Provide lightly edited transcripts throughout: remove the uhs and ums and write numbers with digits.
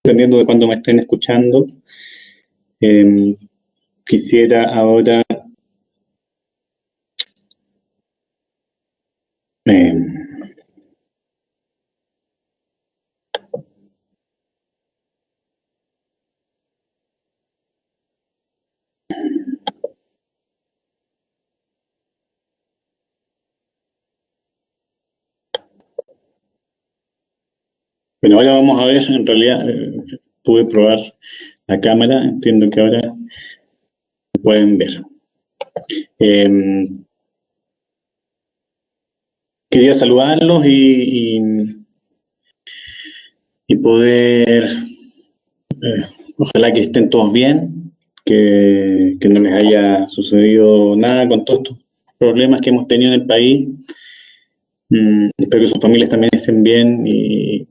dependiendo de cuándo me estén escuchando. Quisiera ahora bueno, ahora vamos a ver, en realidad pude probar la cámara, entiendo que ahora pueden ver. Quería saludarlos y poder, ojalá que estén todos bien, que no les haya sucedido nada con todos estos problemas que hemos tenido en el país. Espero que sus familias también estén bien y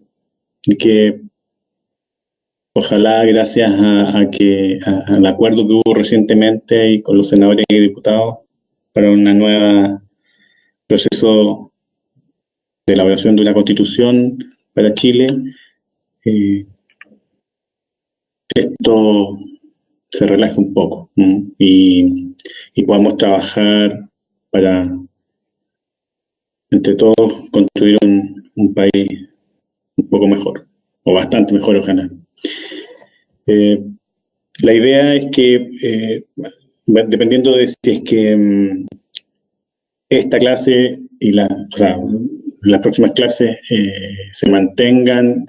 que ojalá gracias al acuerdo que hubo recientemente y con los senadores y diputados para un nuevo proceso de elaboración de una constitución para Chile, esto se relaje un poco y podamos trabajar para entre todos construir un país un poco mejor, o bastante mejor ojalá. La idea es que, dependiendo de si es que esta clase y las próximas clases se mantengan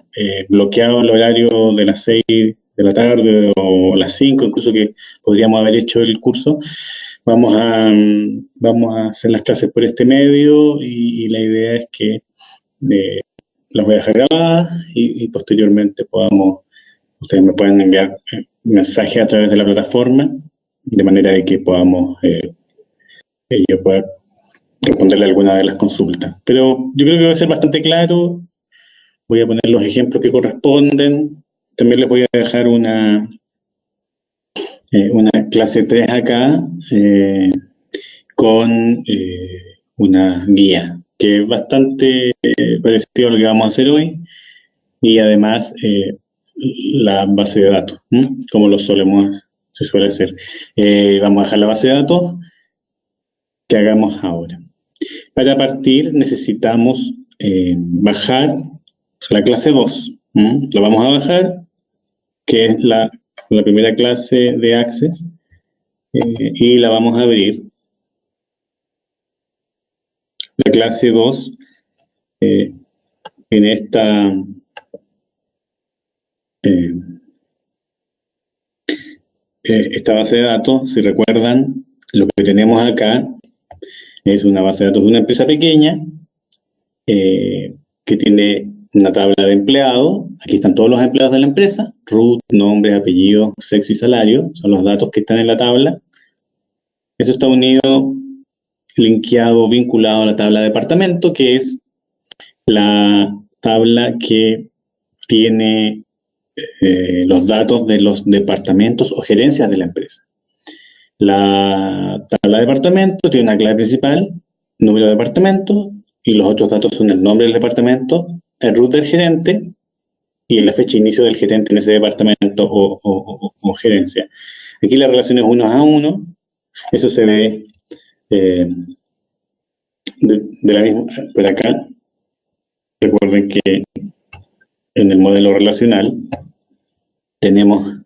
bloqueado el horario de las 6 de la tarde o las 5, incluso que podríamos haber hecho el curso, vamos a hacer las clases por este medio y la idea es que las voy a dejar grabadas y posteriormente ustedes me pueden enviar mensajes a través de la plataforma, de manera de que podamos yo pueda responderle alguna de las consultas. Pero yo creo que va a ser bastante claro. Voy a poner los ejemplos que corresponden. También les voy a dejar una clase 3 acá con una guía que es bastante parecido a lo que vamos a hacer hoy y además la base de datos, como se suele hacer. Vamos a dejar la base de datos que hagamos ahora. Para partir necesitamos bajar la clase 2. La vamos a bajar, que es la primera clase de Access, y la vamos a abrir. La clase 2 tiene esta base de datos. Si recuerdan, lo que tenemos acá es una base de datos de una empresa pequeña que tiene una tabla de empleados. Aquí están todos los empleados de la empresa: root, nombre, apellido, sexo y salario. Son los datos que están en la tabla. Eso está unido, linkeado, vinculado a la tabla de departamento, que es la tabla que tiene los datos de los departamentos o gerencias de la empresa. La tabla de departamento tiene una clave principal, número de departamento, y los otros datos son el nombre del departamento, el root del gerente y la fecha de inicio del gerente en ese departamento o gerencia. Aquí la relación es 1 a 1. Eso se ve de la misma por acá. Recuerden que en el modelo relacional tenemos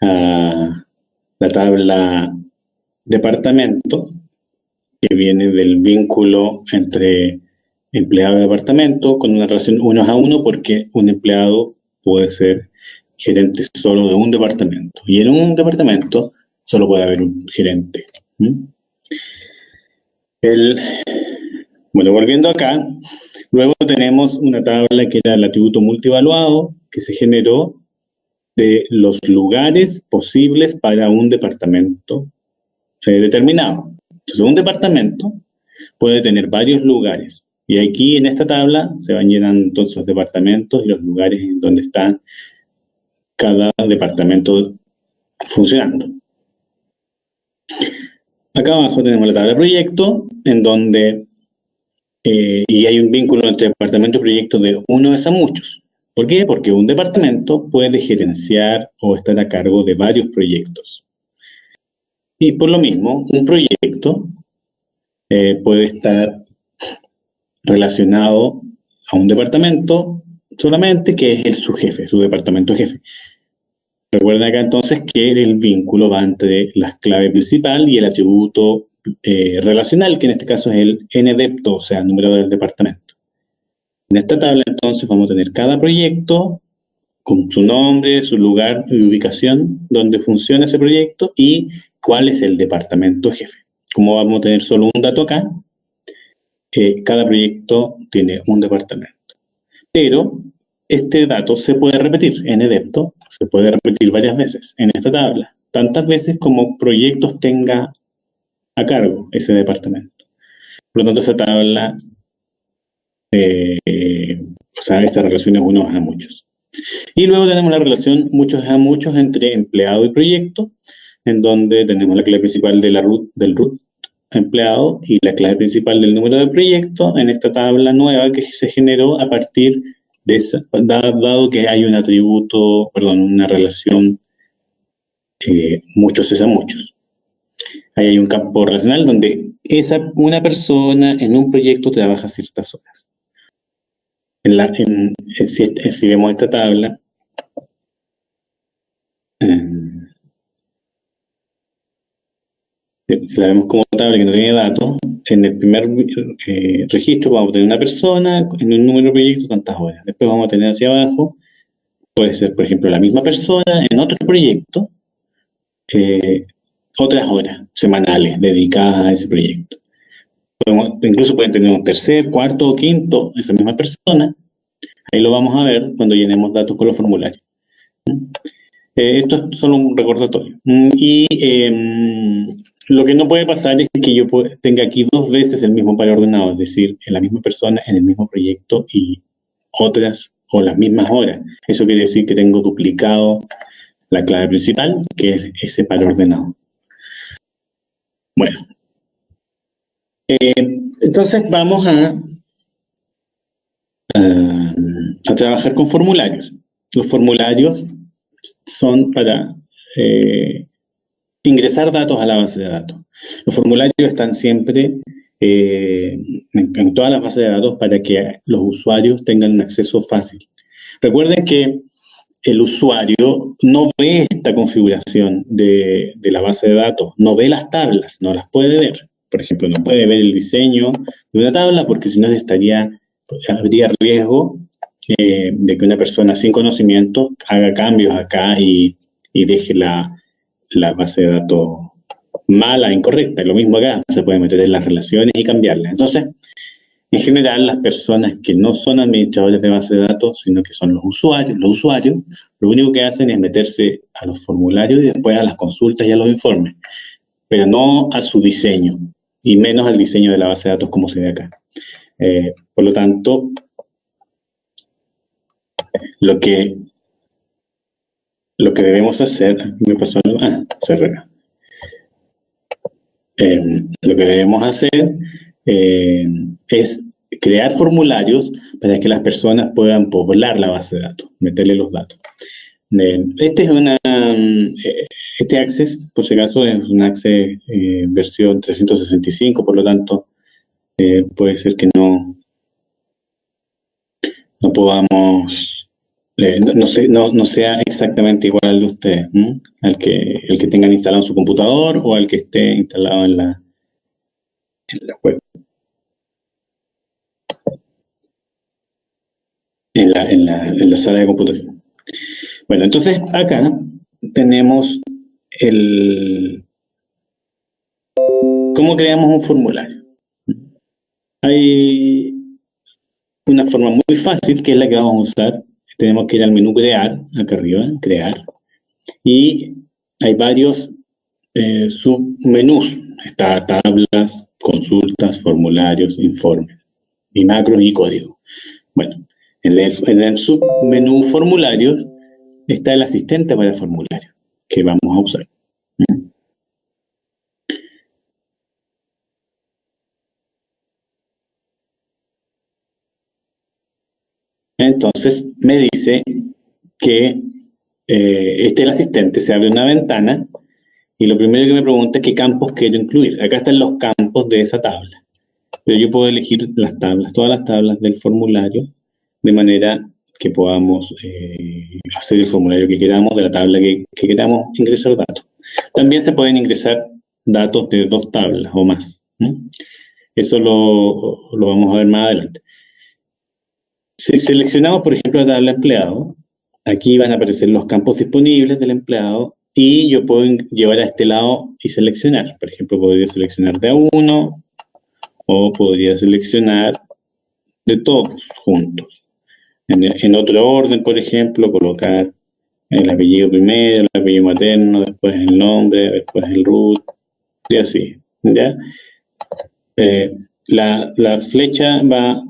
la tabla departamento, que viene del vínculo entre empleado y departamento, con una relación 1 a 1, porque un empleado puede ser gerente solo de un departamento, y en un departamento solo puede haber un gerente. Bueno, volviendo acá, luego tenemos una tabla que era el atributo multivaluado, que se generó de los lugares posibles para un departamento determinado. Entonces, un departamento puede tener varios lugares. Y aquí en esta tabla se van llenando entonces los departamentos y los lugares en donde está cada departamento funcionando. Acá abajo tenemos la tabla de proyecto, en donde y hay un vínculo entre departamento y proyecto de uno es a muchos. ¿Por qué? Porque un departamento puede gerenciar o estar a cargo de varios proyectos. Y por lo mismo, un proyecto puede estar relacionado a un departamento solamente que es su jefe, su departamento jefe. Recuerden acá entonces que el vínculo va entre la clave principal y el atributo relacional, que en este caso es el ndepto, o sea, el número del departamento. En esta tabla entonces vamos a tener cada proyecto con su nombre, su lugar y ubicación, donde funciona ese proyecto y cuál es el departamento jefe. Como vamos a tener solo un dato acá, cada proyecto tiene un departamento. Pero este dato se puede repetir en edepto, se puede repetir varias veces en esta tabla, tantas veces como proyectos tenga a cargo ese departamento. Por lo tanto, esa tabla, o sea, esta relación es unos a muchos. Y luego tenemos la relación muchos a muchos entre empleado y proyecto, en donde tenemos la clave principal de del root empleado y la clave principal del número de proyecto en esta tabla nueva que se generó a partir de esa, dado que hay un atributo, perdón, una relación muchos es a muchos. Ahí hay un campo relacional donde una persona en un proyecto trabaja ciertas horas. Si vemos esta tabla, eh, si la vemos como tabla que no tiene datos, en el primer registro vamos a tener una persona en un número de proyectos, tantas horas. Después vamos a tener hacia abajo, puede ser, por ejemplo, la misma persona en otro proyecto, eh, otras horas semanales dedicadas a ese proyecto. Incluso pueden tener un tercer, cuarto o quinto, esa misma persona. Ahí lo vamos a ver cuando llenemos datos con los formularios. Esto es solo un recordatorio. Y lo que no puede pasar es que yo tenga aquí dos veces el mismo par ordenado, es decir, en la misma persona, en el mismo proyecto y otras o las mismas horas. Eso quiere decir que tengo duplicado la clave principal, que es ese par ordenado. Bueno, entonces vamos a trabajar con formularios. Los formularios son para ingresar datos a la base de datos. Los formularios están siempre en todas las bases de datos para que los usuarios tengan un acceso fácil. Recuerden que el usuario no ve esta configuración de la base de datos, no ve las tablas, no las puede ver. Por ejemplo, no puede ver el diseño de una tabla porque si no habría riesgo de que una persona sin conocimiento haga cambios acá y deje la base de datos mala, incorrecta. Lo mismo acá, se puede meter en las relaciones y cambiarlas. Entonces, en general, las personas que no son administradores de base de datos, sino que son los usuarios, lo único que hacen es meterse a los formularios y después a las consultas y a los informes, pero no a su diseño, y menos al diseño de la base de datos como se ve acá. Por lo tanto, lo que debemos hacer, me pasó algo, se rega. Lo que debemos hacer es crear formularios para que las personas puedan poblar la base de datos, meterle los datos. Este Access, por si acaso, es un Access versión 365, por lo tanto, puede ser que no podamos, no sea exactamente igual al de ustedes, al que tengan instalado en su computador o al que esté instalado en la web, en la sala de computación. Bueno, entonces acá tenemos cómo creamos un formulario. Hay una forma muy fácil que es la que vamos a usar. Tenemos que ir al menú crear, acá arriba, crear, y hay varios submenús. Está tablas, consultas, formularios, informes, y macros y código. Bueno, en el submenú formularios está el asistente para formularios que vamos a usar. Entonces me dice que este es el asistente, se abre una ventana y lo primero que me pregunta es qué campos quiero incluir. Acá están los campos de esa tabla, pero yo puedo elegir las tablas, todas las tablas del formulario, de manera que podamos hacer el formulario que queramos, de la tabla que queramos ingresar datos. También se pueden ingresar datos de 2 tablas o más, ¿no? Eso lo vamos a ver más adelante. Si seleccionamos, por ejemplo, la tabla empleado, aquí van a aparecer los campos disponibles del empleado y yo puedo llevar a este lado y seleccionar. Por ejemplo, podría seleccionar de a uno o podría seleccionar de todos juntos. En otro orden, por ejemplo, colocar el apellido primero, el apellido materno, después el nombre, después el root, y así, ¿ya? La flecha va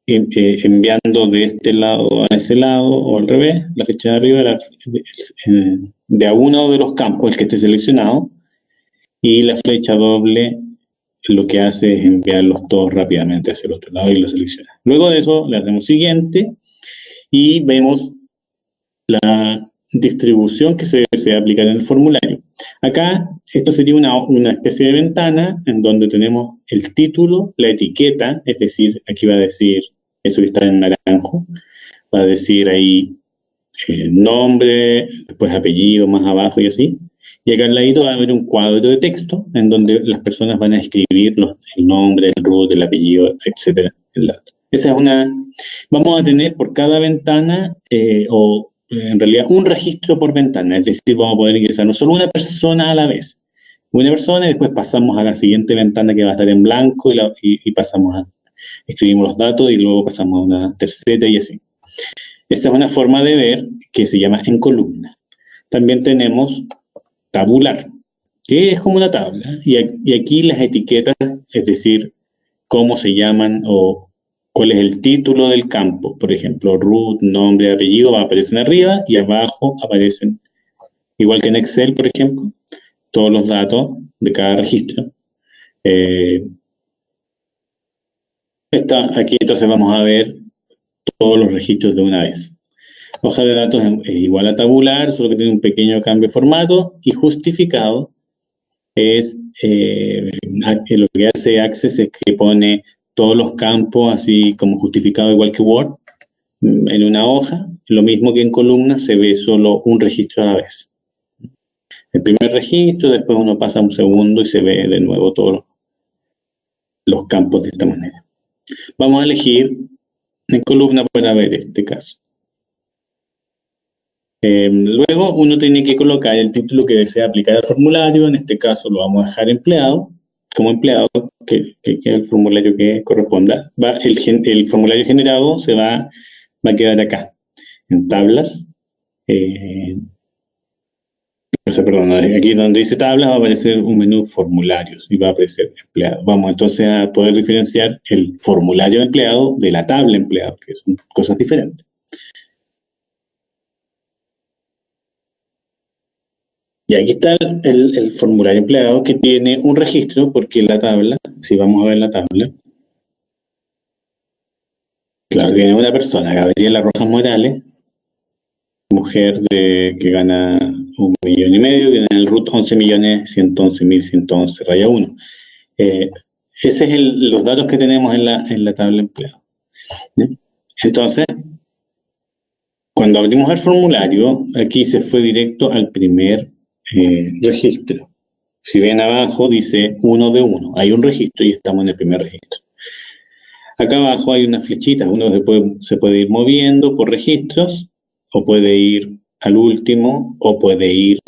enviando de este lado a ese lado o al revés, la flecha de arriba de a uno de los campos, el que esté seleccionado, y la flecha doble lo que hace es enviarlos todos rápidamente hacia el otro lado y los selecciona. Luego de eso le hacemos siguiente y vemos la distribución que se desea aplicar en el formulario. Acá, esto sería una especie de ventana en donde tenemos el título, la etiqueta, es decir, aquí va a decir eso que está en naranjo, va a decir ahí nombre, después apellido, más abajo y así. Y acá al ladito va a haber un cuadro de texto en donde las personas van a escribir el nombre, el root, el apellido, etcétera, el dato. Esa es una. Vamos a tener por cada ventana en realidad un registro por ventana, es decir, vamos a poder ingresar no solo una persona a la vez, una persona y después pasamos a la siguiente ventana que va a estar en blanco y pasamos escribimos los datos y luego pasamos a una tercera y así. Esta es una forma de ver que se llama en columna. También tenemos tabular, que es como una tabla, y aquí las etiquetas, es decir, cómo se llaman o cuál es el título del campo. Por ejemplo, root, nombre, apellido, aparecen arriba y abajo aparecen, igual que en Excel, por ejemplo, todos los datos de cada registro. Aquí entonces vamos a ver todos los registros de una vez. Hoja de datos es igual a tabular, solo que tiene un pequeño cambio de formato y justificado es lo que hace Access es que pone todos los campos así como justificado igual que Word en una hoja, lo mismo que en columna se ve solo un registro a la vez. El primer registro, después uno pasa a un segundo y se ve de nuevo todos los campos de esta manera. Vamos a elegir en columna para ver este caso. Luego uno tiene que colocar el título que desea aplicar al formulario, en este caso lo vamos a dejar empleado, como empleado, que es el formulario que corresponda. El formulario generado va a quedar acá, en tablas. Perdón, aquí donde dice tablas va a aparecer un menú formularios y va a aparecer empleado. Vamos entonces a poder diferenciar el formulario de empleado de la tabla empleado, que son cosas diferentes. Y aquí está el formulario empleado que tiene un registro, porque la tabla, si vamos a ver la tabla, claro, tiene una persona, Gabriela Rojas Morales, mujer que gana 1,5 millones, viene en el RUT 11.111.111, raya 1. Ese es los datos que tenemos en la tabla empleado. ¿Sí? Entonces, cuando abrimos el formulario, aquí se fue directo al primer registro. Si ven abajo dice 1 de 1. Hay un registro y estamos en el primer registro. Acá abajo hay unas flechitas. Uno se puede ir moviendo por registros, o puede ir al último, o puede ir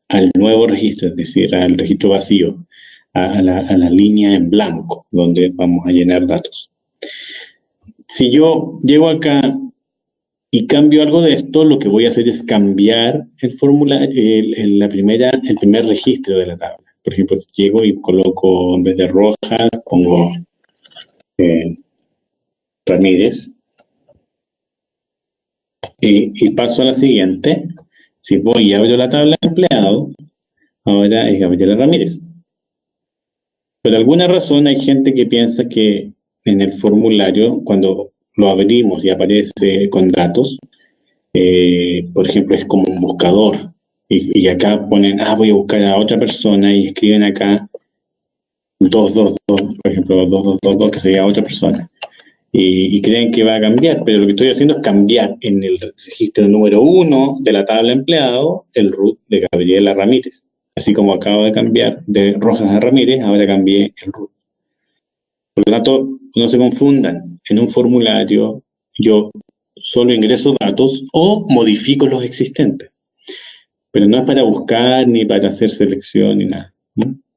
al nuevo registro, es decir, al registro vacío, a la línea en blanco, donde vamos a llenar datos. Si yo llego acá y cambio algo de esto, lo que voy a hacer es cambiar el formulario, el primer registro de la tabla. Por ejemplo, si llego y coloco, en vez de Rojas, pongo Ramírez. Y paso a la siguiente. Si voy y abro la tabla de empleado, ahora es Gabriela Ramírez. Por alguna razón hay gente que piensa que en el formulario, cuando lo abrimos y aparece con datos, por ejemplo, es como un buscador. Y acá ponen, voy a buscar a otra persona y escriben acá 222, por ejemplo, 2222, que sería otra persona. Y creen que va a cambiar, pero lo que estoy haciendo es cambiar en el registro número 1 de la tabla empleado el root de Gabriela Ramírez. Así como acabo de cambiar de Rojas a Ramírez, ahora cambié el root. Por lo tanto, no se confundan. En un formulario yo solo ingreso datos o modifico los existentes. Pero no es para buscar ni para hacer selección ni nada.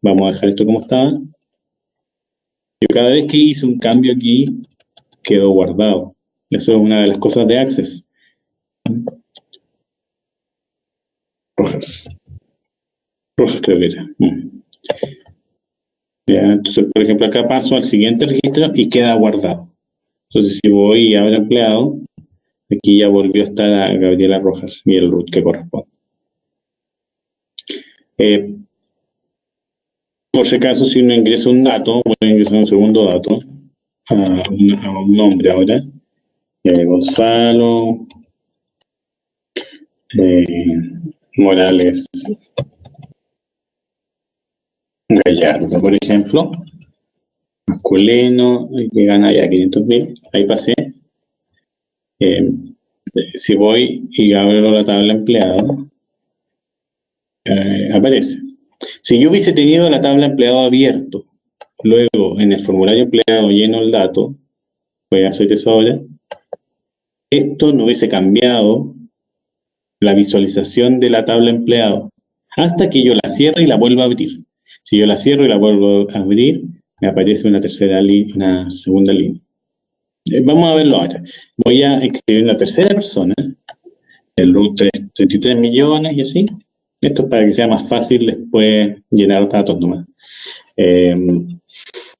Vamos a dejar esto como estaba. Yo cada vez que hice un cambio aquí, quedó guardado. Eso es una de las cosas de Access. Rojas. Rojas creo que era. Ya, entonces, por ejemplo, acá paso al siguiente registro y queda guardado. Entonces, si voy y abro empleado, aquí ya volvió a estar a Gabriela Rojas y el root que corresponde. Por si acaso, si uno ingresa un dato, voy a ingresar un segundo dato a un nombre ahora. Gonzalo Morales Gallardo, por ejemplo. Masculino, que gana ya 500.000. Ahí pasé. Si voy y abro la tabla empleado, aparece. Si yo hubiese tenido la tabla empleado abierto, luego en el formulario empleado lleno el dato, voy a hacer eso ahora, esto no hubiese cambiado la visualización de la tabla empleado hasta que yo la cierre y la vuelva a abrir. Si yo la cierro y la vuelvo a abrir, me aparece una segunda línea. Vamos a verlo ahora. Voy a escribir una tercera persona, el root 33 millones y así. Esto es para que sea más fácil después llenar datos nomás.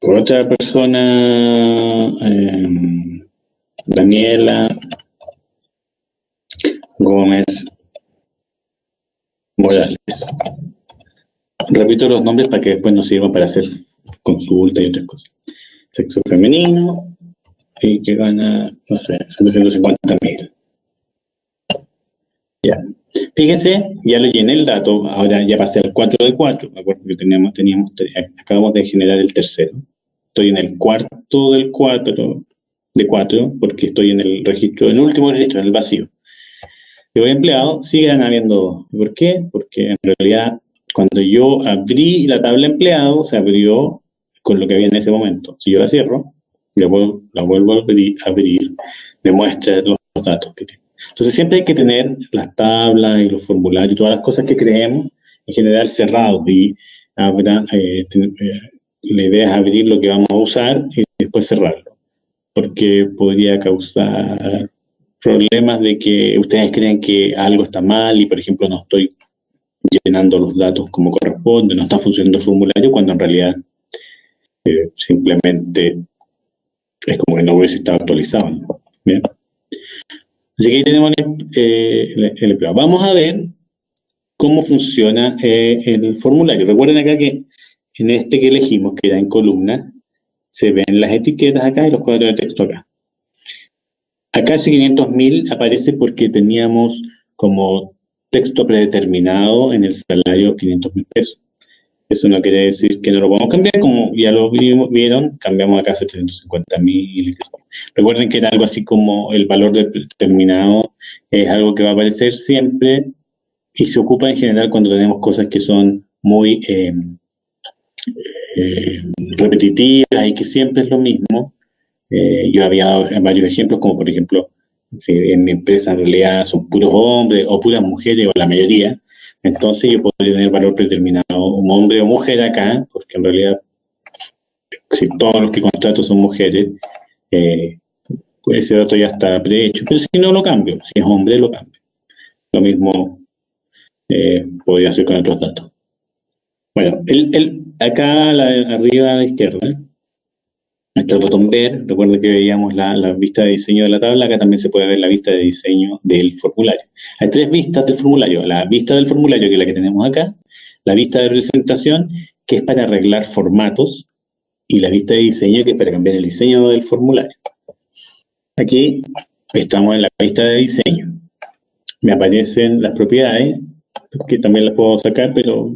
Otra persona, Daniela Gómez Morales. Repito los nombres para que después nos sirvan para hacer consultas y otras cosas. Sexo femenino y que gana, no sé, 750.000. Ya. Fíjense, ya le llené el dato, ahora ya pasé al 4 de 4. Me acuerdo que acabamos de generar el tercero. Estoy en el cuarto del 4 de 4 porque estoy en el registro, en el último registro, en el vacío. Y voy empleado, siguen habiendo dos. ¿Por qué? Porque en realidad cuando yo abrí la tabla empleado, se abrió con lo que había en ese momento. Si yo la cierro, la vuelvo a abrir, me muestra los datos que tiene. Entonces siempre hay que tener las tablas y los formularios y todas las cosas que creemos en general cerrados y la idea es abrir lo que vamos a usar y después cerrarlo, porque podría causar problemas de que ustedes creen que algo está mal y por ejemplo no estoy llenando los datos como corresponde, no está funcionando el formulario cuando en realidad simplemente es como que no hubiese estado actualizado, ¿no? ¿Bien? Así que ahí tenemos el empleado. Vamos a ver cómo funciona el formulario. Recuerden acá que en este que elegimos, que era en columna, se ven las etiquetas acá y los cuadros de texto acá. Acá ese 500.000 aparece porque teníamos como texto predeterminado en el salario 500.000 pesos. Eso no quiere decir que no lo podamos cambiar, como ya lo vieron, cambiamos acá 750.000. Recuerden que era algo así como el valor determinado, es algo que va a aparecer siempre y se ocupa en general cuando tenemos cosas que son muy repetitivas y que siempre es lo mismo. Yo había dado varios ejemplos, como por ejemplo, si en mi empresa en realidad son puros hombres o puras mujeres o la mayoría, entonces yo podría tener valor predeterminado, un hombre o mujer acá, porque en realidad si todos los que contrato son mujeres, pues ese dato ya está prehecho, pero si no lo cambio, si es hombre lo cambio. Lo mismo podría hacer con otros datos. Bueno, acá arriba a la izquierda está el botón ver. Recuerden que veíamos la vista de diseño de la tabla. Acá también se puede ver la vista de diseño del formulario. Hay tres vistas del formulario. La vista del formulario, que es la que tenemos acá, la vista de presentación, que es para arreglar formatos, y la vista de diseño, que es para cambiar el diseño del formulario. Aquí estamos en la vista de diseño. Me aparecen las propiedades, que también las puedo sacar, pero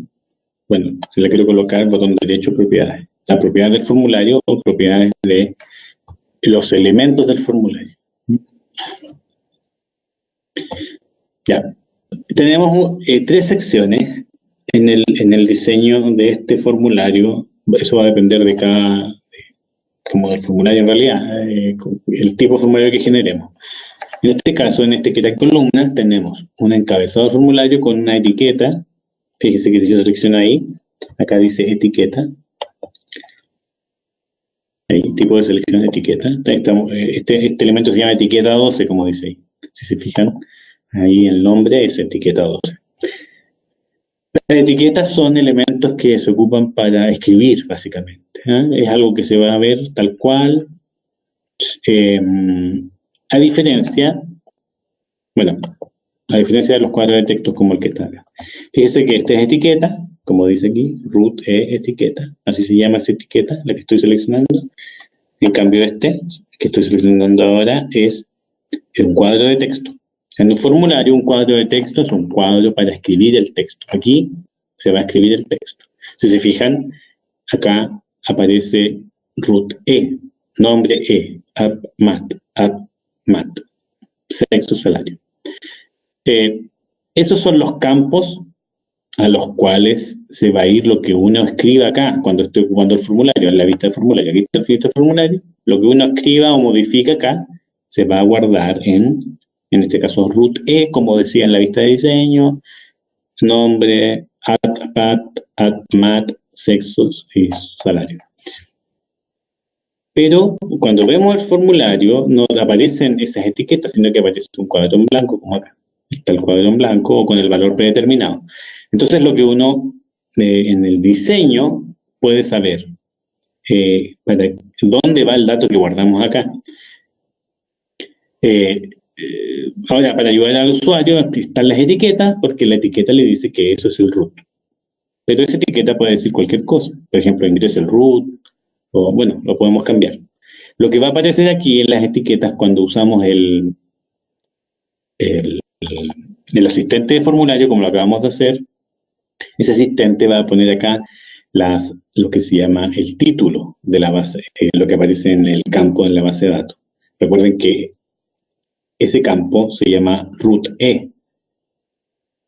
bueno, si la quiero colocar, botón derecho, propiedades. Las propiedades del formulario o propiedades de los elementos del formulario. Ya. Tenemos tres secciones en el diseño de este formulario. Eso va a depender de cada, como del formulario en realidad, el tipo de formulario que generemos. En este caso, en esta etiqueta columna, tenemos un encabezado de formulario con una etiqueta. Fíjese que si yo selecciono ahí, acá dice etiqueta. Ahí, tipo de selección de etiqueta. Este elemento se llama etiqueta 12, como dice ahí. Si se fijan, ahí el nombre es etiqueta 12. Las etiquetas son elementos que se ocupan para escribir, básicamente. Es algo que se va a ver tal cual. A diferencia de los cuadros de texto como el que está acá. Fíjese que esta es etiqueta, como dice aquí, root e etiqueta. Así se llama esa etiqueta, la que estoy seleccionando. En cambio, este que estoy seleccionando ahora es un cuadro de texto. En un formulario, un cuadro de texto es un cuadro para escribir el texto. Aquí se va a escribir el texto. Si se fijan, acá aparece root E, nombre E, app, mat, sexo, salario. Esos son los campos a los cuales se va a ir lo que uno escriba acá cuando estoy ocupando el formulario, en la vista del formulario. Aquí está la vista del formulario. Lo que uno escriba o modifica acá se va a guardar en este caso, root E, como decía en la vista de diseño, nombre, mat, sexos y salario. Pero cuando vemos el formulario no aparecen esas etiquetas, sino que aparece un cuadro en blanco, como acá. Está el cuadro en blanco o con el valor predeterminado. Entonces lo que uno en el diseño puede saber para dónde va el dato que guardamos acá. Ahora, para ayudar al usuario, están las etiquetas, porque la etiqueta le dice que eso es el root. Pero esa etiqueta puede decir cualquier cosa. Por ejemplo, ingresa el root, o bueno, lo podemos cambiar. Lo que va a aparecer aquí en las etiquetas cuando usamos el asistente de formulario, como lo acabamos de hacer, ese asistente va a poner acá lo que se llama el título de la base, lo que aparece en el campo de la base de datos. Recuerden que ese campo se llama root E,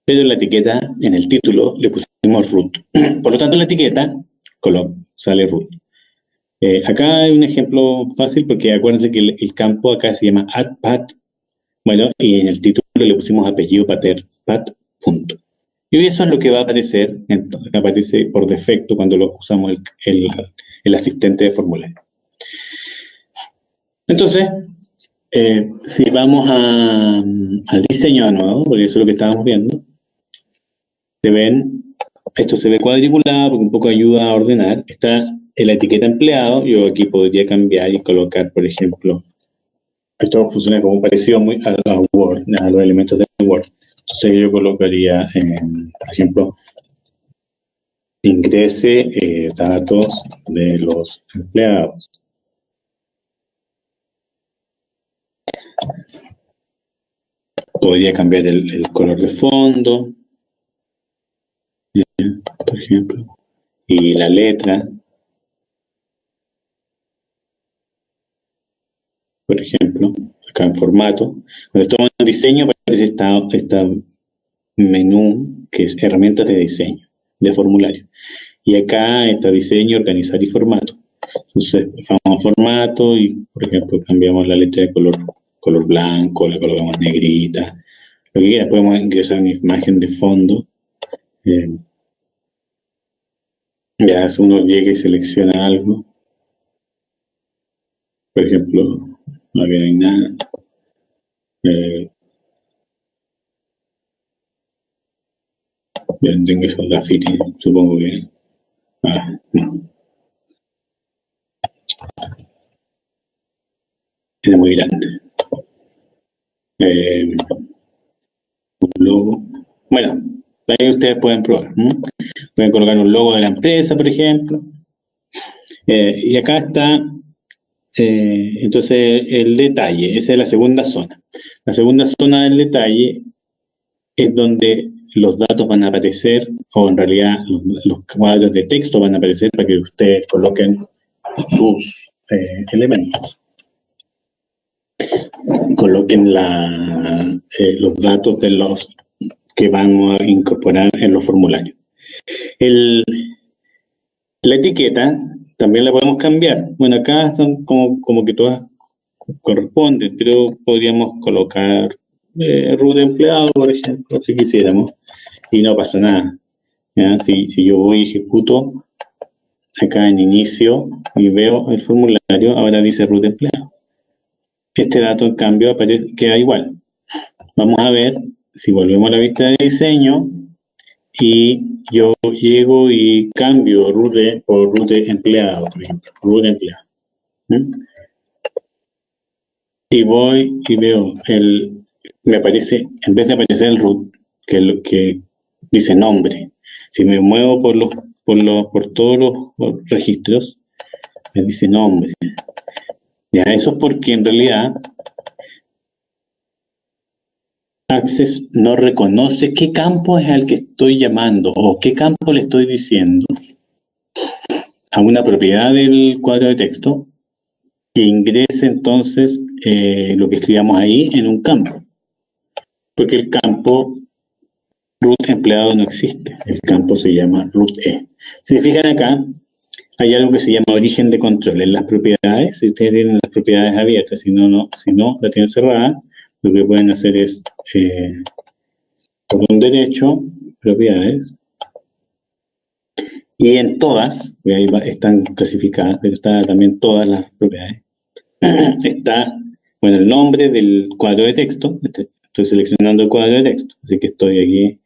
pero en la etiqueta, en el título, le pusimos root. Por lo tanto, en la etiqueta sale root. Acá hay un ejemplo fácil porque acuérdense que el campo acá se llama @pat, bueno, y en el título le pusimos apellido pater, pat, punto. Y eso es lo que va a aparecer, aparece por defecto cuando lo usamos el asistente de formulario. Entonces, si vamos al diseño de nuevo, porque eso es lo que estábamos viendo, esto se ve cuadriculado porque un poco ayuda a ordenar. Está en la etiqueta empleado, yo aquí podría cambiar y colocar, por ejemplo, esto funciona como parecido muy a Word, a los elementos de Word. Entonces yo colocaría, por ejemplo, ingrese datos de los empleados. Podría cambiar el color de fondo, por ejemplo, y la letra, por ejemplo, acá en formato. Cuando estamos en diseño aparece esta menú que es herramientas de diseño, de formulario. Y acá está diseño, organizar y formato. Entonces, vamos a formato y, por ejemplo, cambiamos la letra de color blanco, le colocamos negrita, lo que quiera. Podemos ingresar una imagen de fondo. Ya si uno llega y selecciona algo, por ejemplo, no hay nada. Tengo que son graffiti, supongo que. No. Era muy grande. Un logo. Bueno, ahí ustedes pueden probar. Pueden colocar un logo de la empresa, por ejemplo. Y acá está Entonces, el detalle, esa es la segunda zona. La segunda zona del detalle es donde los datos van a aparecer, o en realidad los cuadros de texto van a aparecer para que ustedes coloquen sus elementos. Coloquen los datos de los que vamos a incorporar en los formularios. La etiqueta también la podemos cambiar. Bueno, acá son como que todas corresponden, pero podríamos colocar root de empleado, por ejemplo, si quisiéramos, y no pasa nada. ¿Ya? Si yo voy y ejecuto acá en inicio y veo el formulario, ahora dice root de empleado. Este dato, en cambio, queda igual. Vamos a ver si volvemos a la vista de diseño y yo llego y cambio root por root de empleado, por ejemplo, root de empleado. Y voy y veo me aparece, en vez de aparecer el root, que dice nombre, si me muevo por todos los registros, me dice nombre. Ya, eso es porque en realidad Access no reconoce qué campo es al que estoy llamando o qué campo le estoy diciendo a una propiedad del cuadro de texto que ingrese entonces lo que escribamos ahí en un campo. Porque el campo root empleado no existe, el campo se llama root E. Si se fijan acá, hay algo que se llama origen de control. En las propiedades, si ustedes tienen las propiedades abiertas, si no la tienen cerrada, lo que pueden hacer es botón derecho, propiedades, y en todas, ahí están clasificadas, pero están también todas las propiedades, está, bueno, el nombre del cuadro de texto, estoy seleccionando el cuadro de texto, así que estoy aquí,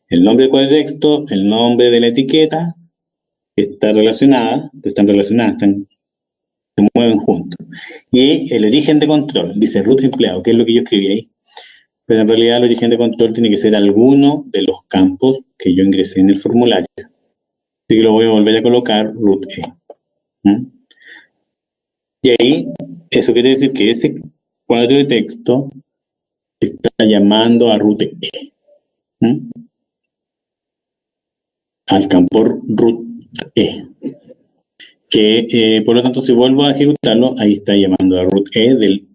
el nombre del cuadro de texto, el nombre de la etiqueta, que están relacionadas, se mueven juntos. Y el origen de control, dice root empleado, que es lo que yo escribí ahí. Pero en realidad el origen de control tiene que ser alguno de los campos que yo ingresé en el formulario. Así que lo voy a volver a colocar root E. Y ahí, eso quiere decir que ese cuadro de texto está llamando a root E. Al campo root E. Que por lo tanto, si vuelvo a ejecutarlo, ahí está llamando a root E del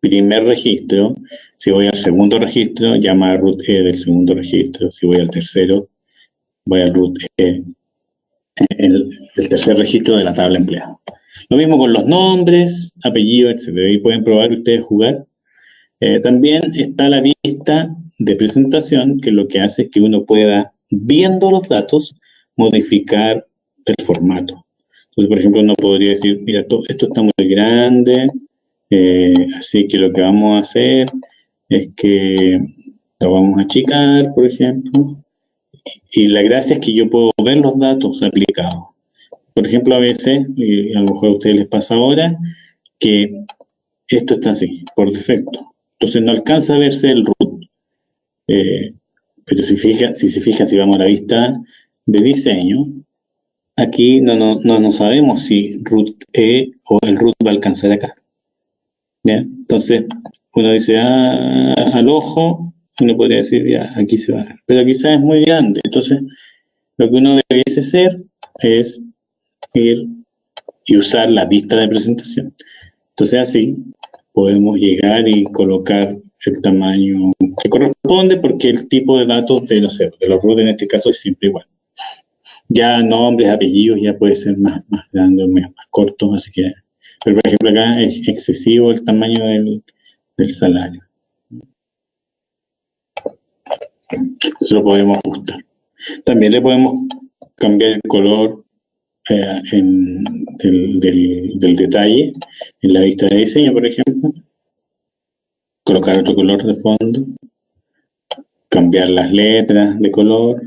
primer registro. Si voy al segundo registro, llama a root E del segundo registro. Si voy al tercero, voy al root E del tercer registro de la tabla empleada. Lo mismo con los nombres, apellidos, etc. Ahí pueden probar ustedes jugar. También está la vista de presentación, que lo que hace es que uno pueda, viendo los datos, modificar el formato. Entonces, por ejemplo, uno podría decir, mira, esto está muy grande, así que lo que vamos a hacer es que lo vamos a achicar, por ejemplo, y la gracia es que yo puedo ver los datos aplicados. Por ejemplo, a veces, y a lo mejor a ustedes les pasa ahora, que esto está así, por defecto. Entonces no alcanza a verse el root. Pero si se fijan, si vamos a la vista de diseño, aquí no sabemos si root E o el root va a alcanzar acá. ¿Ya? Entonces, uno dice, al ojo, uno podría decir, ya, aquí se va a ver. Pero quizás es muy grande. Entonces, lo que uno debiese hacer es ir y usar la vista de presentación. Entonces, así podemos llegar y colocar el tamaño que corresponde, porque el tipo de datos de los root en este caso es siempre igual. Ya nombres, apellidos, ya puede ser más grande o más corto, así que, pero por ejemplo acá es excesivo el tamaño del salario. Eso lo podemos ajustar. También le podemos cambiar el color del detalle en la vista de diseño, por ejemplo. Colocar otro color de fondo. Cambiar las letras de color.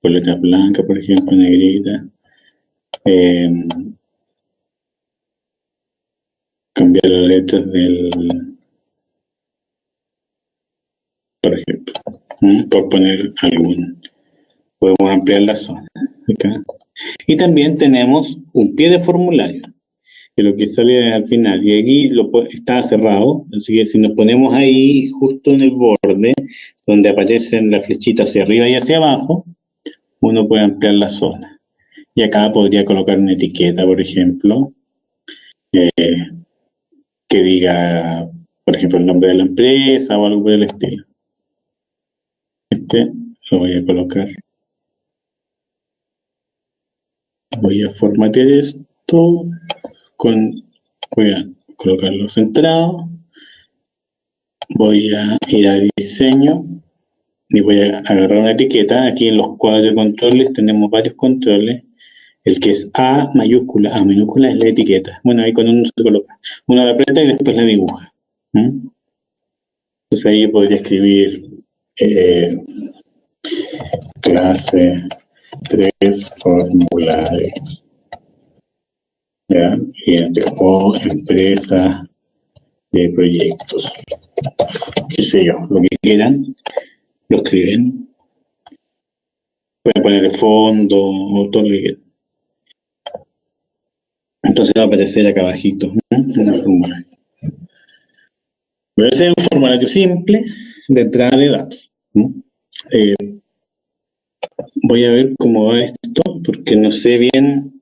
Por letra blanca, por ejemplo, negrita. Cambiar las letras por ejemplo, por poner algún. Podemos ampliar la zona acá. Y también tenemos un pie de formulario. pero que sale al final. Y aquí está cerrado, así que si nos ponemos ahí justo en el borde, donde aparecen las flechitas hacia arriba y hacia abajo, uno puede ampliar la zona. Y acá podría colocar una etiqueta, por ejemplo, que diga, por ejemplo, el nombre de la empresa o algo por el estilo. Lo voy a colocar. Voy a formatear esto voy a colocarlo centrado. Voy a ir a diseño y voy a agarrar una etiqueta. Aquí en los cuadros de controles tenemos varios controles. El que es A minúscula es la etiqueta. Bueno, ahí cuando uno se coloca, uno la aprieta y después la dibuja. Entonces ahí yo podría escribir clase 3 formulario. ¿Ya? O empresa de proyectos. Qué sé yo, lo que quieran, lo escriben. Pueden poner el fondo o todo lo que quieran. Entonces va a aparecer acá abajito, en el formulario. Voy a hacer un formulario simple de entrada de datos. Voy a ver cómo va esto, porque no sé bien.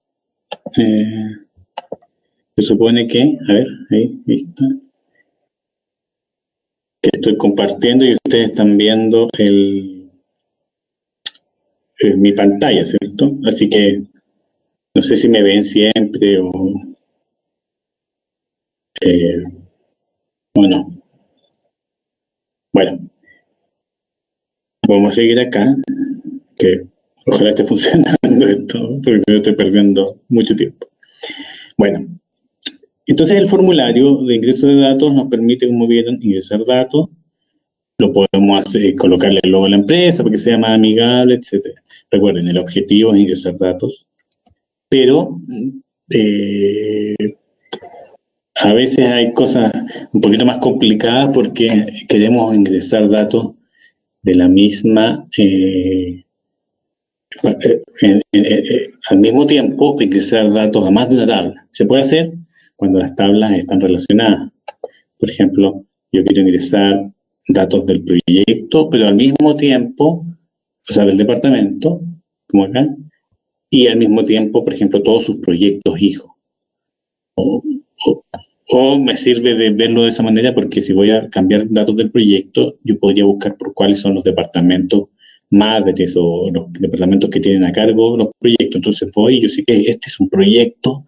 Se supone que, a ver, ahí está. Que estoy compartiendo y ustedes están viendo mi pantalla, ¿cierto? Así que no sé si me ven siempre o no. Bueno, vamos a seguir acá, que ojalá esté funcionando esto, porque yo estoy perdiendo mucho tiempo. Bueno, entonces el formulario de ingreso de datos nos permite, como vieron, ingresar datos. Lo podemos hacer, colocarle el logo a la empresa para que sea más amigable, etc. Recuerden, el objetivo es ingresar datos, pero a veces hay cosas un poquito más complicadas porque queremos ingresar datos de la misma, al mismo tiempo ingresar datos a más de una tabla. Se puede hacer cuando las tablas están relacionadas. Por ejemplo, yo quiero ingresar datos del proyecto, pero al mismo tiempo, o sea, del departamento, como acá, y al mismo tiempo, por ejemplo, todos sus proyectos hijos. O me sirve de verlo de esa manera porque si voy a cambiar datos del proyecto, yo podría buscar por cuáles son los departamentos madres o los departamentos que tienen a cargo los proyectos. Entonces voy y yo sé que este es un proyecto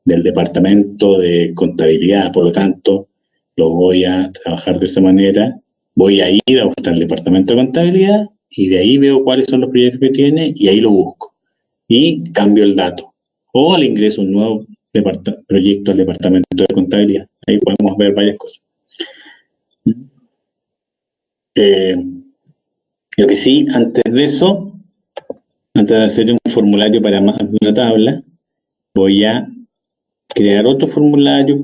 del departamento de contabilidad, por lo tanto, lo voy a trabajar de esa manera. Voy a ir a buscar el departamento de contabilidad y de ahí veo cuáles son los proyectos que tiene y ahí lo busco. Y cambio el dato. O le ingreso un nuevo proyecto al departamento de contabilidad. Ahí podemos ver varias cosas. Lo que sí, antes de eso, antes de hacer un formulario para más de una tabla, voy a crear otro formulario.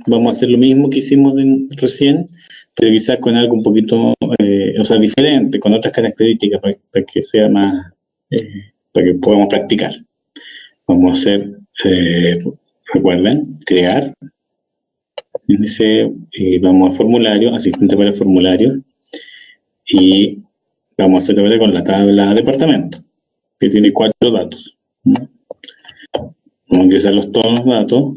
Vamos a hacer lo mismo que hicimos recién, pero quizás con algo un poquito, diferente, con otras características para que sea más, para que podamos practicar. Vamos a hacer, recuerden, crear. Vamos a formulario, asistente para el formulario, y vamos a hacer ahora con la tabla departamento, que tiene 4 datos. Vamos a ingresar todos los datos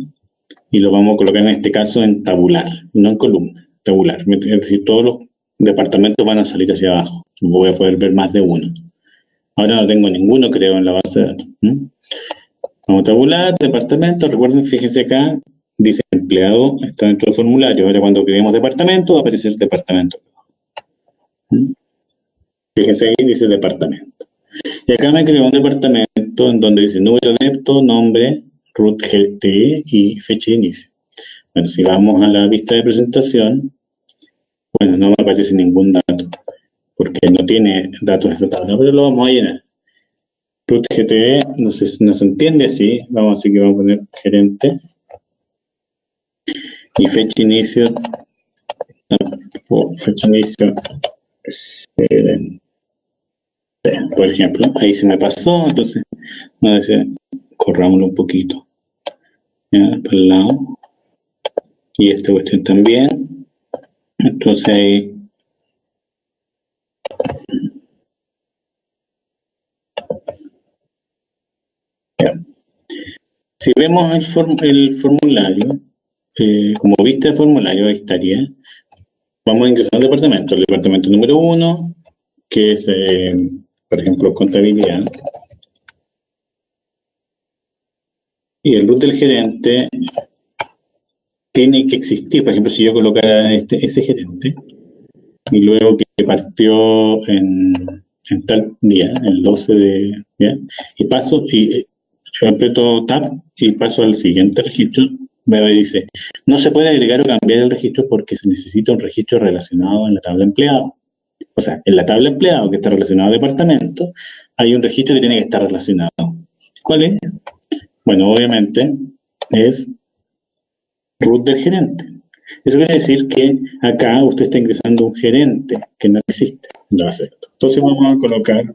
y lo vamos a colocar en este caso en tabular, no en columna, tabular. Es decir, todos los departamentos van a salir hacia abajo. Voy a poder ver más de uno. Ahora no tengo ninguno, creo, en la base de datos. Vamos a tabular, departamento. Recuerden, fíjense acá, dice empleado, está dentro del formulario. Ahora cuando creemos departamento, va a aparecer departamento. Fíjense ahí, dice departamento. Y acá me creó un departamento en donde dice número de depto, nombre, root GT y fecha de inicio. Bueno, si vamos a la vista de presentación, bueno, no me aparece ningún dato, porque no tiene datos de esta tabla, pero lo vamos a llenar. Root GT, no se entiende así, vamos a decir que vamos a poner gerente. Y fecha de inicio, por ejemplo, ahí se me pasó, entonces, corrámoslo un poquito. ya, para el lado, y esta cuestión también. Entonces ahí, ya. Si vemos el formulario, como viste el formulario, ahí estaría. Vamos a ingresar al departamento. El departamento número 1, que es, por ejemplo, contabilidad. Y el root del gerente tiene que existir. Por ejemplo, si yo colocara ese gerente, y luego que partió en tal día, el 12 de... ¿ya? Y paso, y yo aprieto Tab y paso al siguiente registro, me dice, no se puede agregar o cambiar el registro porque se necesita un registro relacionado en la tabla empleado. O sea, en la tabla empleado que está relacionado al departamento, hay un registro que tiene que estar relacionado. ¿Cuál es? Bueno, obviamente es root del gerente. Eso quiere decir que acá usted está ingresando un gerente que no existe en la base de datos. Entonces vamos a colocar,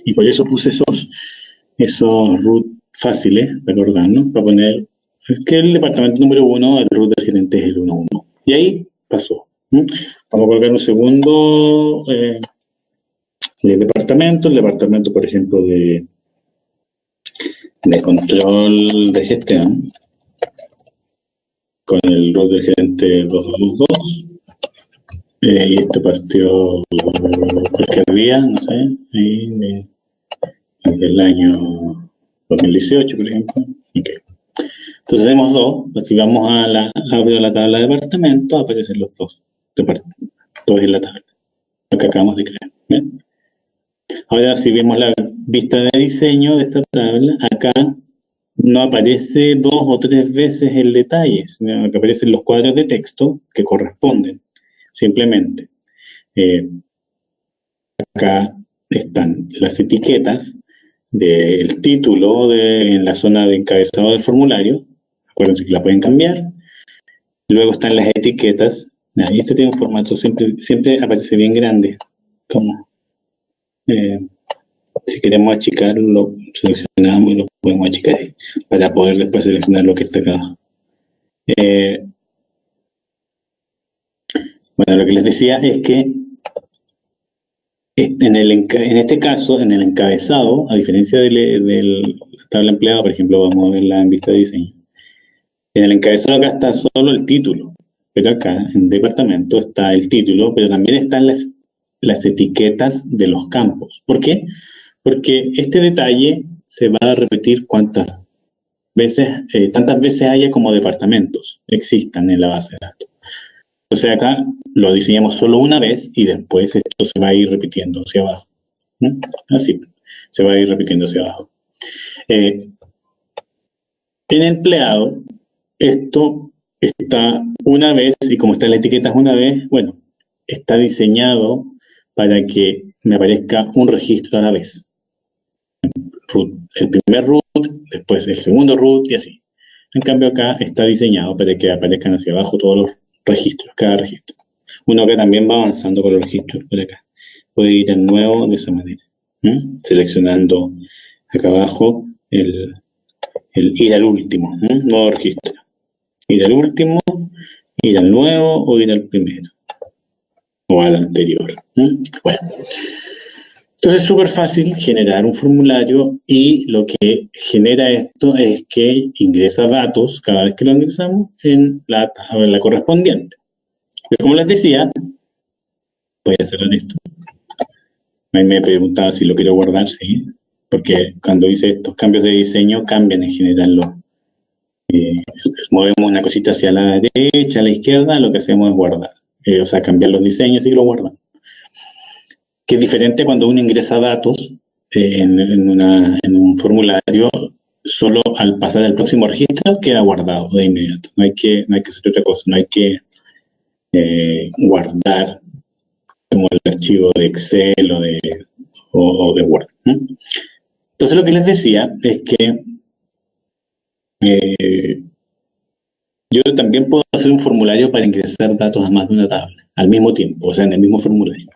y por eso puse esos root fáciles, recordando, para poner que el departamento número 1, el root del gerente es el 11. Y ahí pasó. Vamos a colocar un segundo el departamento, por ejemplo, de control de gestión, con el root del gerente 2222. Y esto partió cualquier día, no sé, ahí del año 2018, por ejemplo. Okay. Entonces tenemos dos, si vamos a la tabla de departamentos, aparecen los dos departamentos, todos en la tabla, lo que acabamos de crear. ¿Bien? Ahora, si vemos la vista de diseño de esta tabla, acá no aparece 2 o 3 veces el detalle, sino que aparecen los cuadros de texto que corresponden, simplemente. Acá están las etiquetas del título en la zona de encabezado del formulario. Acuérdense que la pueden cambiar. Luego están las etiquetas. Y este tiene un formato, siempre aparece bien grande. Como, si queremos achicarlo, lo seleccionamos y lo podemos achicar ahí, para poder después seleccionar lo que está acá abajo. Bueno, lo que les decía es que en este caso, en el encabezado, a diferencia de la tabla empleada, por ejemplo, vamos a verla en vista de diseño. En el encabezado acá está solo el título, pero acá en departamento está el título, pero también están las etiquetas de los campos. ¿Por qué? Porque este detalle se va a repetir tantas veces haya como departamentos existan en la base de datos. Entonces acá lo diseñamos solo una vez y después esto se va a ir repitiendo hacia abajo. ¿No? Así, se va a ir repitiendo hacia abajo. En empleado, esto está una vez, y como está en la etiqueta una vez, bueno, está diseñado para que me aparezca un registro a la vez. El primer root, después el segundo root y así. En cambio acá está diseñado para que aparezcan hacia abajo todos los registros, cada registro. Uno acá también va avanzando con los registros por acá. Puede ir al nuevo de esa manera. Seleccionando acá abajo el ir al último, nuevo registro. Ir al último, ir al nuevo o ir al primero. O al anterior. Bueno. Entonces es súper fácil generar un formulario y lo que genera esto es que ingresa datos cada vez que lo ingresamos en la tabla correspondiente. Pero como les decía, voy a cerrar esto. A mí me preguntaba si lo quiero guardar, sí, porque cuando hice estos cambios de diseño cambian en general movemos una cosita hacia la derecha, a la izquierda, lo que hacemos es guardar. O sea, cambiar los diseños y lo guardamos. Que es diferente cuando uno ingresa datos en un formulario, solo al pasar al próximo registro queda guardado de inmediato. No hay que hacer otra cosa, no hay que guardar como el archivo de Excel o de Word. Entonces lo que les decía es que yo también puedo hacer un formulario para ingresar datos a más de una tabla al mismo tiempo, o sea, en el mismo formulario.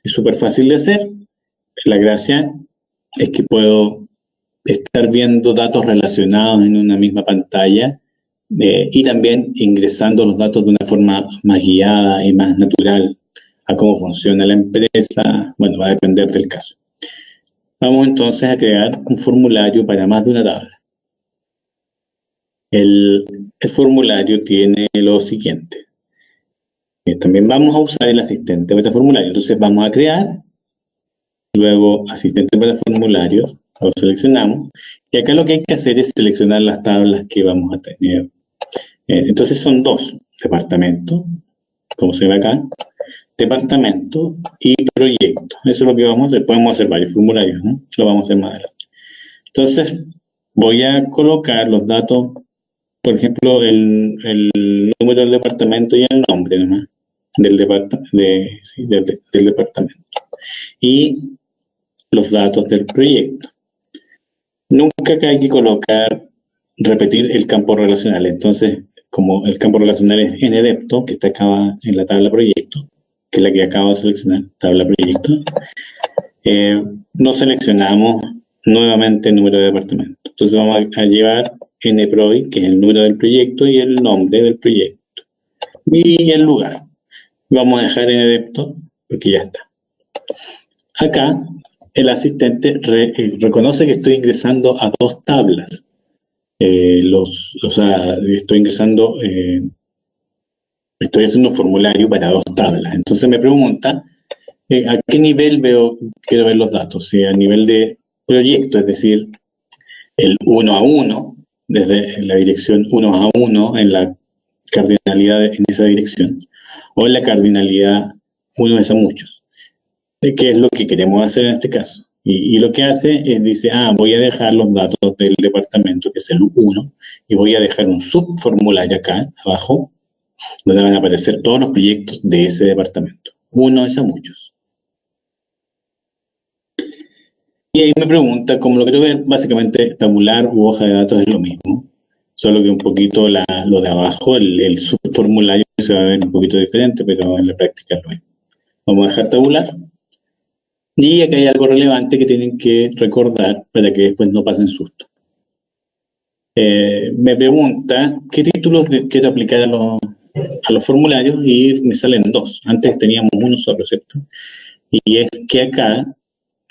Es súper fácil de hacer. La gracia es que puedo estar viendo datos relacionados en una misma pantalla y también ingresando los datos de una forma más guiada y más natural a cómo funciona la empresa. Bueno, va a depender del caso. Vamos entonces a crear un formulario para más de una tabla. El formulario tiene lo siguiente. También vamos a usar el asistente para formulario. Entonces vamos a crear, luego asistente para formularios, lo seleccionamos, y acá lo que hay que hacer es seleccionar las tablas que vamos a tener. Entonces son dos: departamento, como se ve acá, departamento y proyecto. Eso es lo que vamos a hacer. Podemos hacer varios formularios, ¿no? Lo vamos a hacer más adelante. Entonces voy a colocar los datos, por ejemplo, el número del departamento y el nombre nomás del departamento. Y los datos del proyecto. Nunca que hay que repetir el campo relacional. Entonces, como el campo relacional es ndepto, que está acá en la tabla proyecto, que es la que acabo de seleccionar, tabla proyecto, no seleccionamos nuevamente el número de departamento. Entonces vamos a llevar nproj, que es el número del proyecto, y el nombre del proyecto. Y el lugar. Vamos a dejar ndepto porque ya está. Acá el asistente reconoce que estoy ingresando a dos tablas. Estoy ingresando, estoy haciendo un formulario para dos tablas. Entonces me pregunta a qué nivel quiero ver los datos. Si a nivel de proyecto, es decir, el 1 a 1, desde la dirección 1 a 1, en la cardinalidad en esa dirección, o en la cardinalidad 1 es a muchos. ¿Qué es lo que queremos hacer en este caso? Y lo que hace es, dice, voy a dejar los datos del departamento, que es el 1, y voy a dejar un subformulario acá, abajo, donde van a aparecer todos los proyectos de ese departamento. 1 es a muchos. Y ahí me pregunta cómo lo quiero ver. Básicamente, tabular u hoja de datos es lo mismo, solo que un poquito lo de abajo, el subformulario se va a ver un poquito diferente, pero en la práctica es lo mismo. Vamos a dejar tabular. Y acá hay algo relevante que tienen que recordar para que después no pasen susto. Me pregunta qué títulos quiero aplicar a los formularios y me salen dos. Antes teníamos uno solo, ¿cierto? Y es que acá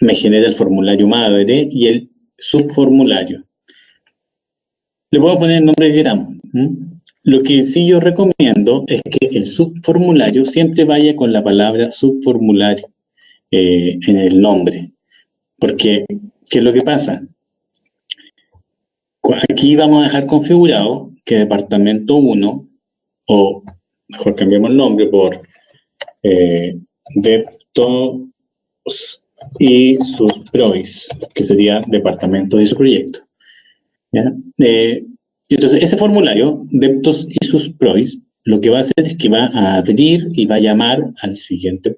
me genera el formulario madre y el subformulario. Le puedo poner el nombre que queramos. Lo que sí yo recomiendo es que el subformulario siempre vaya con la palabra subformulario en el nombre. Porque, ¿qué es lo que pasa? Aquí vamos a dejar configurado que departamento 1, o mejor cambiamos el nombre por deptos y sus prois, que sería departamento y su proyecto. Entonces, ese formulario, deptos y sus prois, lo que va a hacer es que va a abrir y va a llamar al siguiente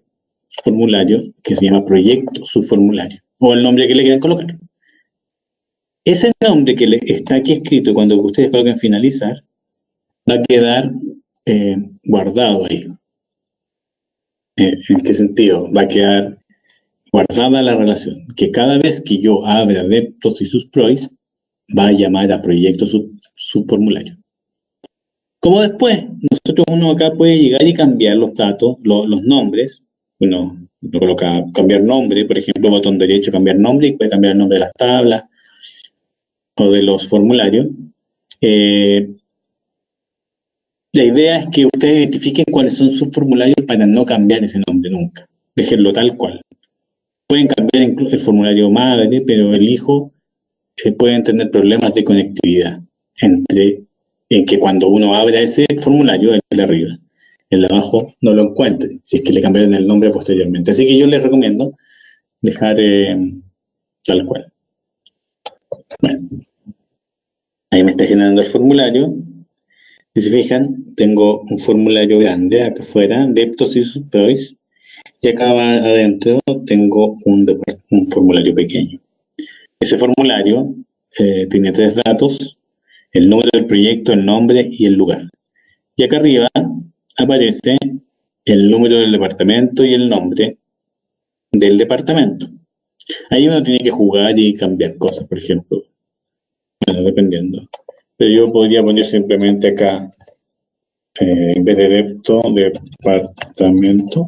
formulario que se llama proyecto subformulario, o el nombre que le quieran colocar. Ese nombre que está aquí escrito cuando ustedes coloquen finalizar va a quedar guardado ahí. ¿En qué sentido? Va a quedar guardada la relación, que cada vez que yo abra deptos y sus prois, va a llamar a proyecto subformulario. Como después, uno acá puede llegar y cambiar los datos, los nombres. Uno coloca cambiar nombre, por ejemplo, botón derecho, cambiar nombre, y puede cambiar el nombre de las tablas o de los formularios. La idea es que ustedes identifiquen cuáles son sus formularios para no cambiar ese nombre nunca. Déjenlo tal cual. Pueden cambiar incluso el formulario madre, pero el hijo pueden tener problemas de conectividad en que cuando uno abra ese formulario, el de arriba, el de abajo no lo encuentre, si es que le cambiaron el nombre posteriormente. Así que yo les recomiendo dejar tal cual. Bueno, ahí me está generando el formulario. Si se fijan, tengo un formulario grande acá afuera, deptos y sus prois, y acá adentro tengo un formulario pequeño. Ese formulario tiene tres datos: el número del proyecto, el nombre y el lugar. Y acá arriba aparece el número del departamento y el nombre del departamento. Ahí uno tiene que jugar y cambiar cosas, por ejemplo. Bueno, dependiendo. Pero yo podría poner simplemente acá, en vez de departamento,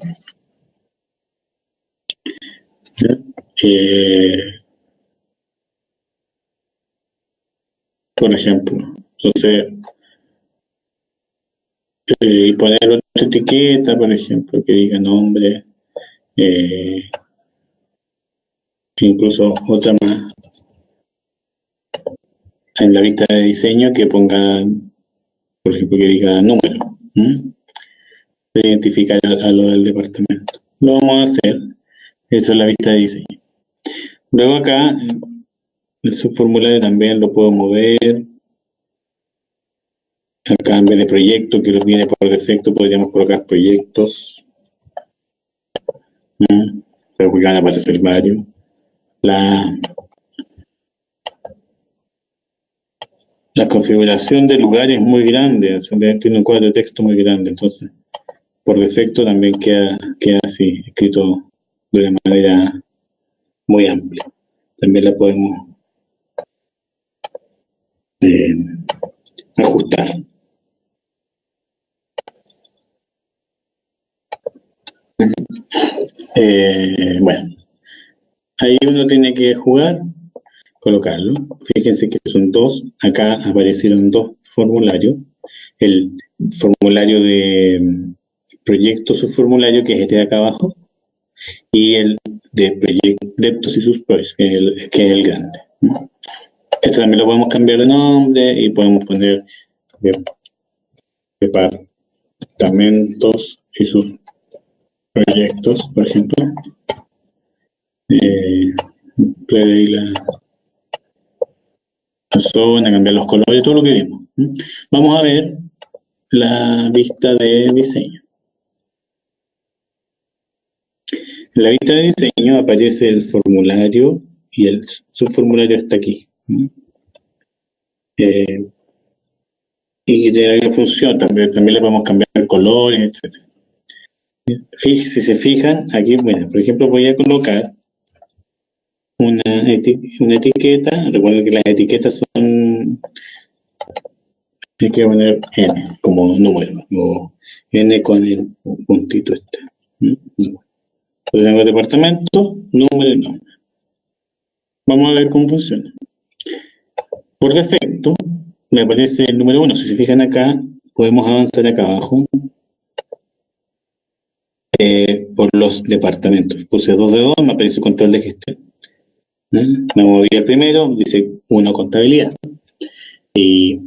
por ejemplo. Entonces, poner otra etiqueta, por ejemplo, que diga nombre, incluso otra más en la vista de diseño que ponga, por ejemplo, que diga número, para identificar a lo del departamento. Lo vamos a hacer, eso es la vista de diseño. Luego acá, el subformulario también lo puedo mover. Acá en vez de proyecto, que los viene por defecto, podríamos colocar proyectos. Pero porque van a aparecer varios. La configuración del lugar es muy grande, tiene un cuadro de texto muy grande, entonces por defecto también queda así, escrito de una manera muy amplia. También la podemos ajustar. Bueno, ahí uno tiene que jugar, colocarlo. Fíjense que son dos, acá aparecieron dos formularios. El formulario de proyecto subformulario, que es este de acá abajo, y el de proyectos y sus pros, que es el grande. Esto también lo podemos cambiar de nombre y podemos poner departamentos y sus proyectos, por ejemplo. Puede ir la zona, cambiar los colores, todo lo que vimos. Vamos a ver la vista de diseño. En la vista de diseño aparece el formulario y el subformulario está aquí. Y que tiene una función, también le podemos cambiar colores, etc. Si se fijan, aquí, bueno, por ejemplo, voy a colocar una etiqueta. Recuerden que las etiquetas son, hay que poner N como número, o N con el puntito este. Tengo departamento, número y nombre. Vamos a ver cómo funciona. Por defecto, me aparece el número 1. Si se fijan acá, podemos avanzar acá abajo por los departamentos. Puse 2 de 2, me aparece control de gestión. Me moví al primero, dice 1 contabilidad. Y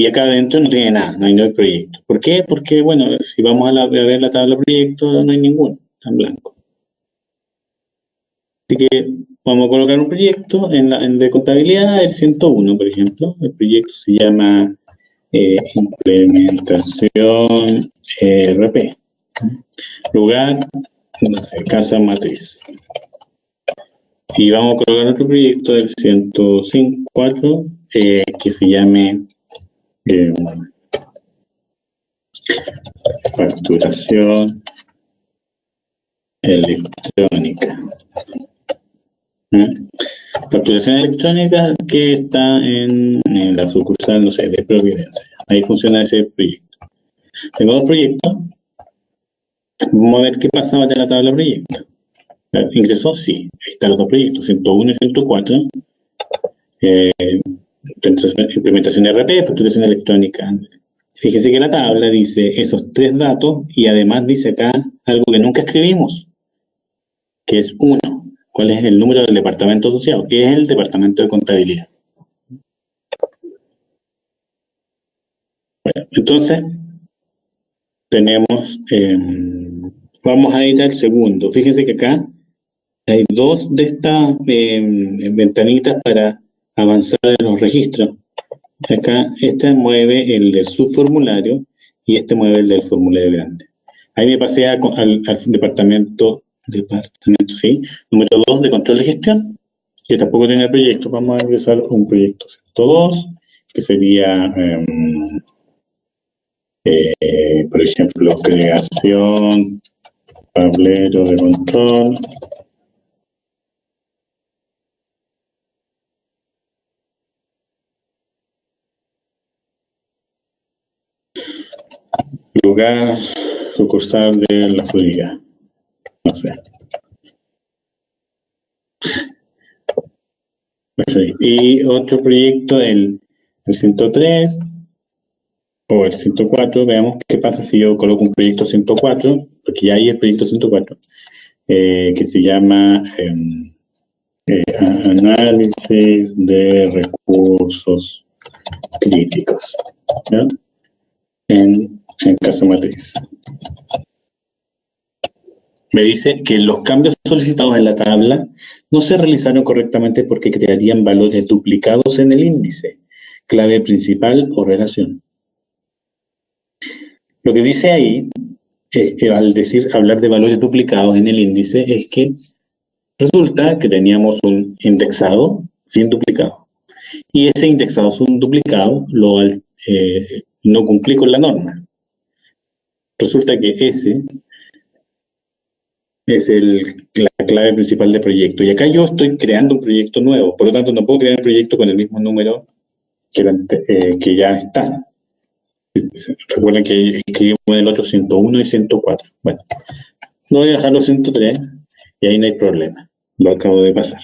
acá adentro no tiene nada, no hay proyecto. ¿Por qué? Porque, bueno, si vamos a ver la tabla de proyectos, no hay ninguno, está en blanco. Así que vamos a colocar un proyecto en de contabilidad, el 101, por ejemplo. El proyecto se llama implementación RP. Lugar, no sé, casa matriz. Y vamos a colocar otro proyecto del 104 que se llame facturación electrónica. Facturación electrónica que está en la sucursal, no sé, de Providencia. Ahí funciona ese proyecto. Tengo dos proyectos. Vamos a ver qué pasaba de la tabla de proyectos. ¿Ingresó? Sí. Ahí están los dos proyectos, 101 y 104. Implementación RP, facturación electrónica. Fíjese que la tabla dice esos 3 datos y además dice acá algo que nunca escribimos, que es 1. ¿Cuál es el número del departamento asociado? Que es el departamento de contabilidad. Bueno, entonces, tenemos, vamos a editar el segundo. Fíjense que acá hay 2 de estas ventanitas para avanzar en los registros. Acá este mueve el del subformulario y este mueve el del formulario grande. Ahí me pasé al departamento, sí, número 2 de control de gestión, que tampoco tiene proyecto. Vamos a ingresar un proyecto 102, que sería, por ejemplo, creación, tablero de control. lugar sucursal de la Florida. No sé. Y otro proyecto, el 103 o el 104, veamos qué pasa si yo coloco un proyecto 104, porque ya hay el proyecto 104, que se llama análisis de recursos críticos, ¿ya? En caso matriz. Me dice que los cambios solicitados en la tabla no se realizaron correctamente porque crearían valores duplicados en el índice, clave principal o relación. Lo que dice ahí, al hablar de valores duplicados en el índice, es que resulta que teníamos un indexado sin duplicado. Y ese indexado sin duplicado no cumplí con la norma. Resulta que ese es la clave principal de proyecto. Y acá yo estoy creando un proyecto nuevo, por lo tanto no puedo crear un proyecto con el mismo número que ya está. Recuerden que escribimos el 801 y 104. Bueno, no voy a dejar los 103 y ahí no hay problema. Lo acabo de pasar.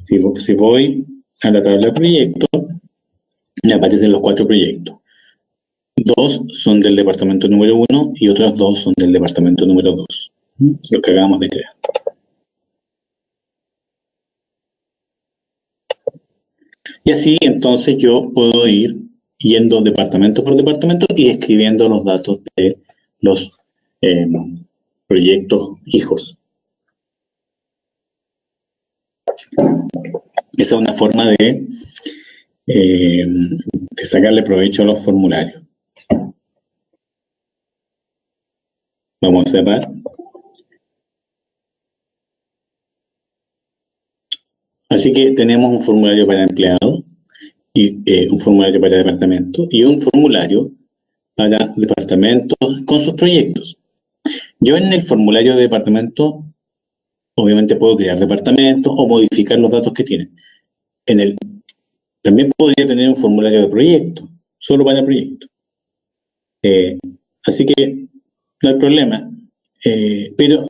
Si voy a la tabla de proyectos, me aparecen los 4 proyectos. 2 son del departamento número 1 y otros 2 son del departamento número 2. Lo que acabamos de crear. Y así entonces yo puedo ir yendo departamento por departamento y escribiendo los datos de los proyectos hijos. Esa es una forma de sacarle provecho a los formularios. Vamos a cerrar. Así que tenemos un formulario para empleados, y un formulario para departamento y un formulario para departamentos con sus proyectos. Yo en el formulario de departamento obviamente puedo crear departamentos o modificar los datos que tienen. También podría tener un formulario de proyecto, solo para proyectos. Así que no hay problema. Pero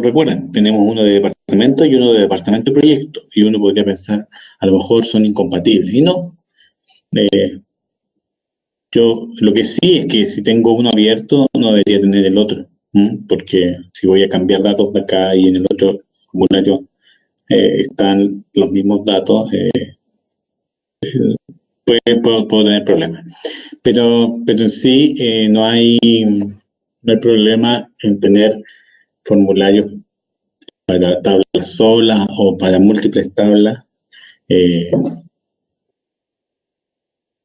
recuerden, tenemos uno de departamento y uno de departamento y proyecto. Y uno podría pensar, a lo mejor son incompatibles. Y no. Yo lo que sí es que si tengo uno abierto, no debería tener el otro. Porque si voy a cambiar datos de acá y en el otro formulario están los mismos datos, puedo tener problemas. Pero en sí no hay problema en tener formularios para tablas solas o para múltiples tablas,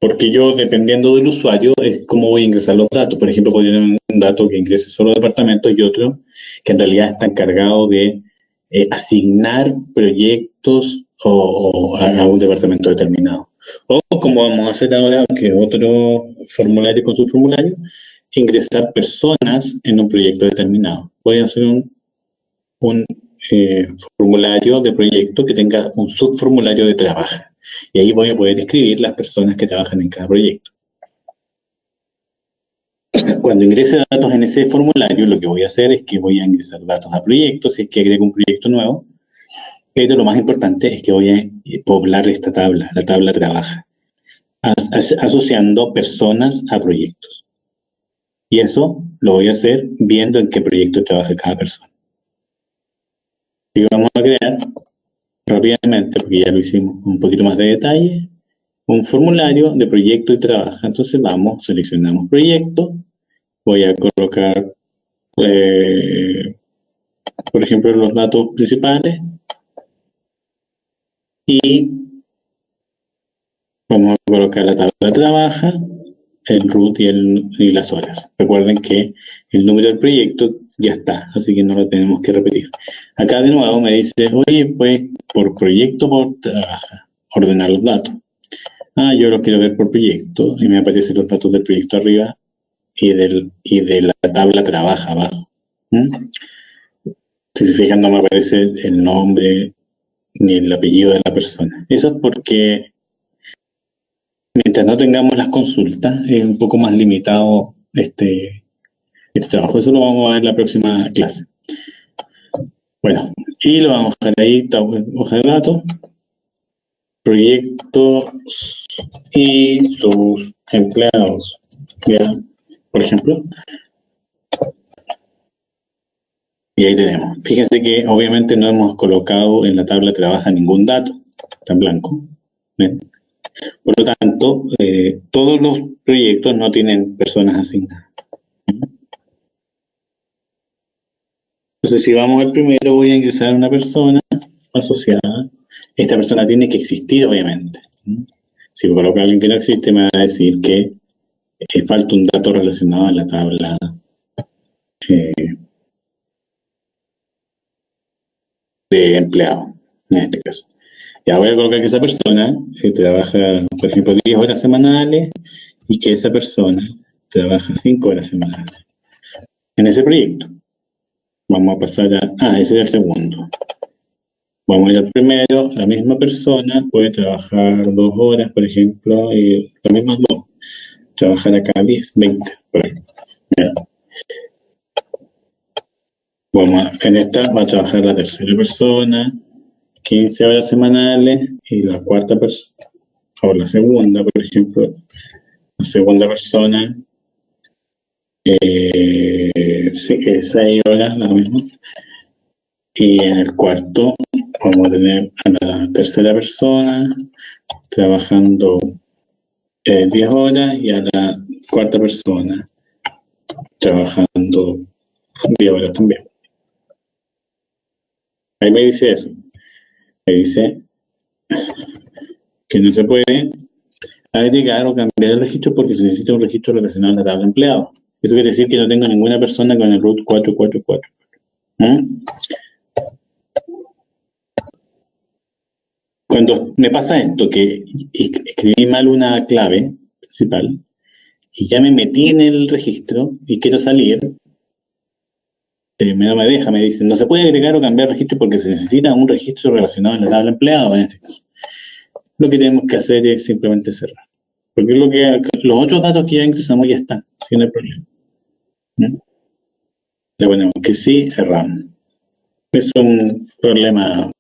porque yo, dependiendo del usuario, es cómo voy a ingresar los datos. Por ejemplo, podría tener un dato que ingrese solo departamentos y otro que en realidad está encargado de asignar proyectos o a un departamento determinado. O como vamos a hacer ahora, que otro formulario con su formulario, ingresar personas en un proyecto determinado. Voy a hacer un formulario de proyecto que tenga un subformulario de trabajo. Y ahí voy a poder escribir las personas que trabajan en cada proyecto. Cuando ingrese datos en ese formulario, lo que voy a hacer es que voy a ingresar datos a proyectos, si es que agrego un proyecto nuevo. Pero lo más importante es que voy a poblar esta tabla, la tabla trabaja, asociando personas a proyectos. Y eso lo voy a hacer viendo en qué proyecto trabaja cada persona. Y vamos a crear rápidamente, porque ya lo hicimos con un poquito más de detalle, un formulario de proyecto y trabaja. Entonces vamos, seleccionamos proyecto, voy a colocar, por ejemplo, los datos principales y vamos a colocar la tabla trabaja, el root y las horas. Recuerden que el número del proyecto ya está, así que no lo tenemos que repetir. Acá de nuevo me dice, oye, pues por proyecto, por trabaja, ordenar los datos. Yo lo quiero ver por proyecto y me aparecen los datos del proyecto arriba y de la tabla trabaja abajo. Si se fijan, no me aparece el nombre ni el apellido de la persona. Eso es porque mientras no tengamos las consultas, es un poco más limitado Este trabajo, eso lo vamos a ver en la próxima clase. Bueno, y lo vamos a dejar ahí, hoja de datos, proyectos y sus empleados. ¿Ya? Por ejemplo. Y ahí tenemos. Fíjense que obviamente no hemos colocado en la tabla trabaja ningún dato, está en blanco. ¿Ven? Por lo tanto, todos los proyectos no tienen personas asignadas. Entonces, si vamos al primero, voy a ingresar a una persona asociada. Esta persona tiene que existir, obviamente. Si coloco a alguien que no existe, me va a decir que falta un dato relacionado en la tabla de empleado, en este caso. Ya voy a colocar que esa persona trabaja, por ejemplo, 10 horas semanales y que esa persona trabaja 5 horas semanales en ese proyecto. Vamos a pasar a... ese es el segundo. Vamos a ir al primero. La misma persona puede trabajar 2 horas, por ejemplo, y las mismas 2. Trabajar acá 10, 20, por ahí. Ya. En esta va a trabajar la tercera persona, 15 horas semanales, y la cuarta persona, o la segunda, por ejemplo, la segunda persona, sí, 6 horas, lo mismo. Y en el cuarto vamos a tener a la tercera persona trabajando 10 horas y a la cuarta persona trabajando 10 horas también. Ahí me dice eso. Me dice que no se puede agregar o cambiar el registro porque se necesita un registro relacionado a la tabla de empleados. Eso quiere decir que no tengo ninguna persona con el root 444. ¿Mm? Cuando me pasa esto, que escribí mal una clave principal y ya me metí en el registro y quiero salir, no me deja, me dicen, no se puede agregar o cambiar registro porque se necesita un registro relacionado a la tabla de empleados en este caso. Lo que tenemos que hacer es simplemente cerrar. Porque los otros datos que ya ingresamos ya están, sin el problema. ¿No? Le ponemos que sí, cerramos. Es un problema,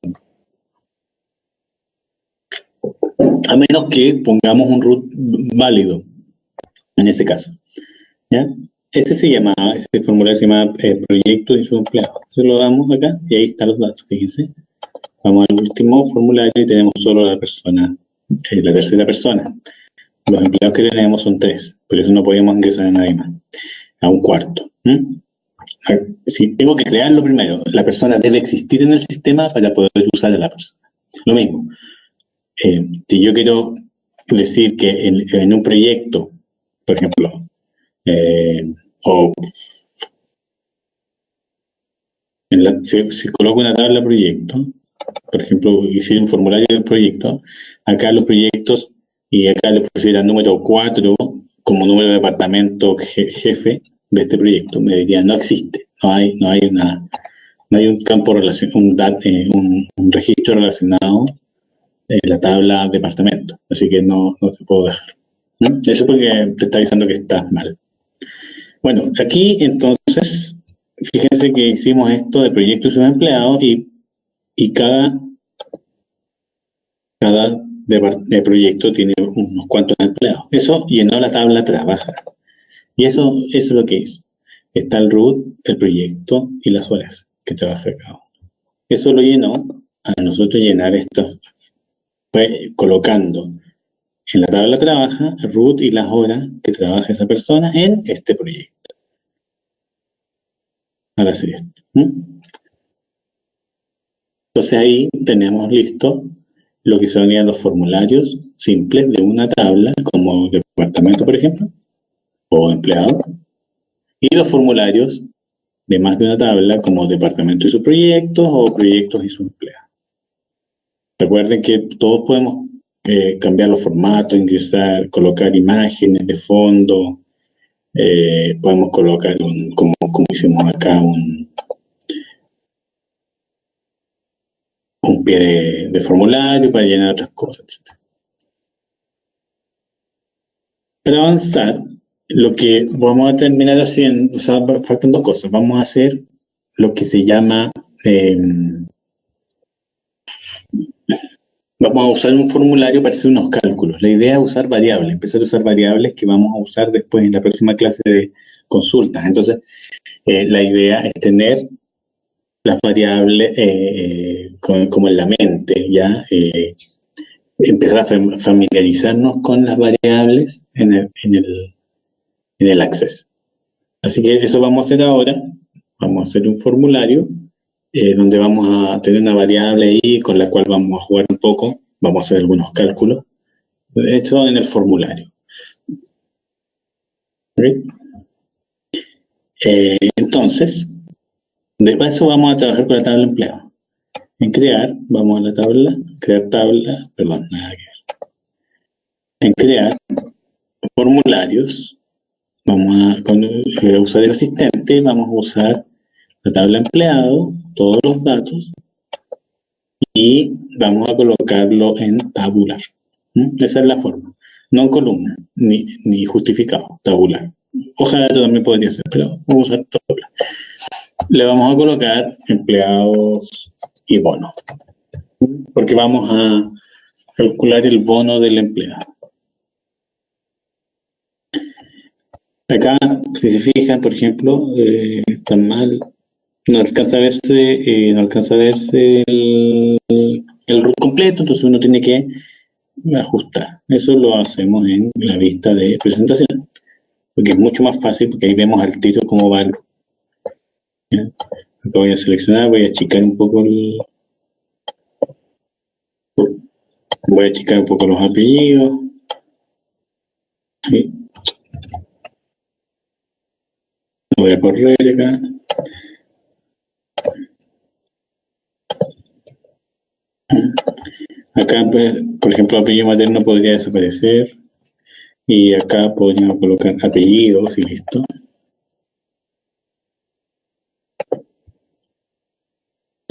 a menos que pongamos un root válido en ese caso. ¿Ya? Ese formulario se llama proyecto y su empleado. Se lo damos acá y ahí están los datos, fíjense. Vamos al último formulario y tenemos solo la persona, la tercera persona. Los empleados que tenemos son 3, por eso no podemos ingresar a nadie más, a un cuarto. Si tengo que crearlo primero, la persona debe existir en el sistema para poder usar a la persona. Lo mismo, si yo quiero decir que en un proyecto, por ejemplo, o si coloco una tabla de proyecto, por ejemplo, hice un formulario de proyecto, acá los proyectos, y acá le pusiera número 4 como número de departamento jefe de este proyecto, me diría no existe, no hay un campo un registro relacionado en la tabla departamento, así que no te puedo dejar. ¿No? Eso porque te está avisando que estás mal. Bueno, aquí entonces, fíjense que hicimos esto de proyectos y sus empleados y cada proyecto tiene unos cuantos empleados. Eso llenó la tabla trabaja. Y eso es lo que es. Está el root, el proyecto y las horas que trabaja cada uno. Eso lo llenó a nosotros llenar esto, fue colocando en la tabla trabaja el root y las horas que trabaja esa persona en este proyecto. Ahora sí. Entonces ahí tenemos listo lo que serían los formularios simples de una tabla, como departamento, por ejemplo, o empleado, y los formularios de más de una tabla, como departamento y sus proyectos, o proyectos y sus empleados. Recuerden que todos podemos cambiar los formatos, ingresar, colocar imágenes de fondo, podemos colocar, como hicimos acá, un pie de formulario para llenar otras cosas, etc. Para avanzar, lo que vamos a terminar haciendo, o sea, faltan dos cosas. Vamos a hacer lo que se llama, vamos a usar un formulario para hacer unos cálculos. La idea es usar variables, empezar a usar variables que vamos a usar después en la próxima clase de consultas. Entonces, la idea es tener las variables como en la mente, ¿ya? Empezar a familiarizarnos con las variables en el Access. Así que eso vamos a hacer ahora. Vamos a hacer un formulario donde vamos a tener una variable ahí con la cual vamos a jugar un poco. Vamos a hacer algunos cálculos. Eso en el formulario. ¿Okay? Entonces, de paso vamos a trabajar con la tabla de empleado. En crear, vamos a la tabla, crear tabla, perdón, nada que ver. En crear formularios, vamos a usar el asistente, vamos a usar la tabla empleado, todos los datos, y vamos a colocarlo en tabular. Esa es la forma. No en columna, ni justificado, tabular. Hoja de datos también podría ser, pero vamos a usar tabular. Le vamos a colocar empleados y bono, porque vamos a calcular el bono del empleado. Acá, si se fijan, por ejemplo, está mal, no alcanza a verse el root completo, entonces uno tiene que ajustar. Eso lo hacemos en la vista de presentación, porque es mucho más fácil, porque ahí vemos al tiro cómo va el root. Acá voy a seleccionar, voy a achicar un poco los apellidos. ¿Sí? Voy a correr acá. Acá, pues, por ejemplo, apellido materno podría desaparecer. Y acá podríamos colocar apellidos y listo.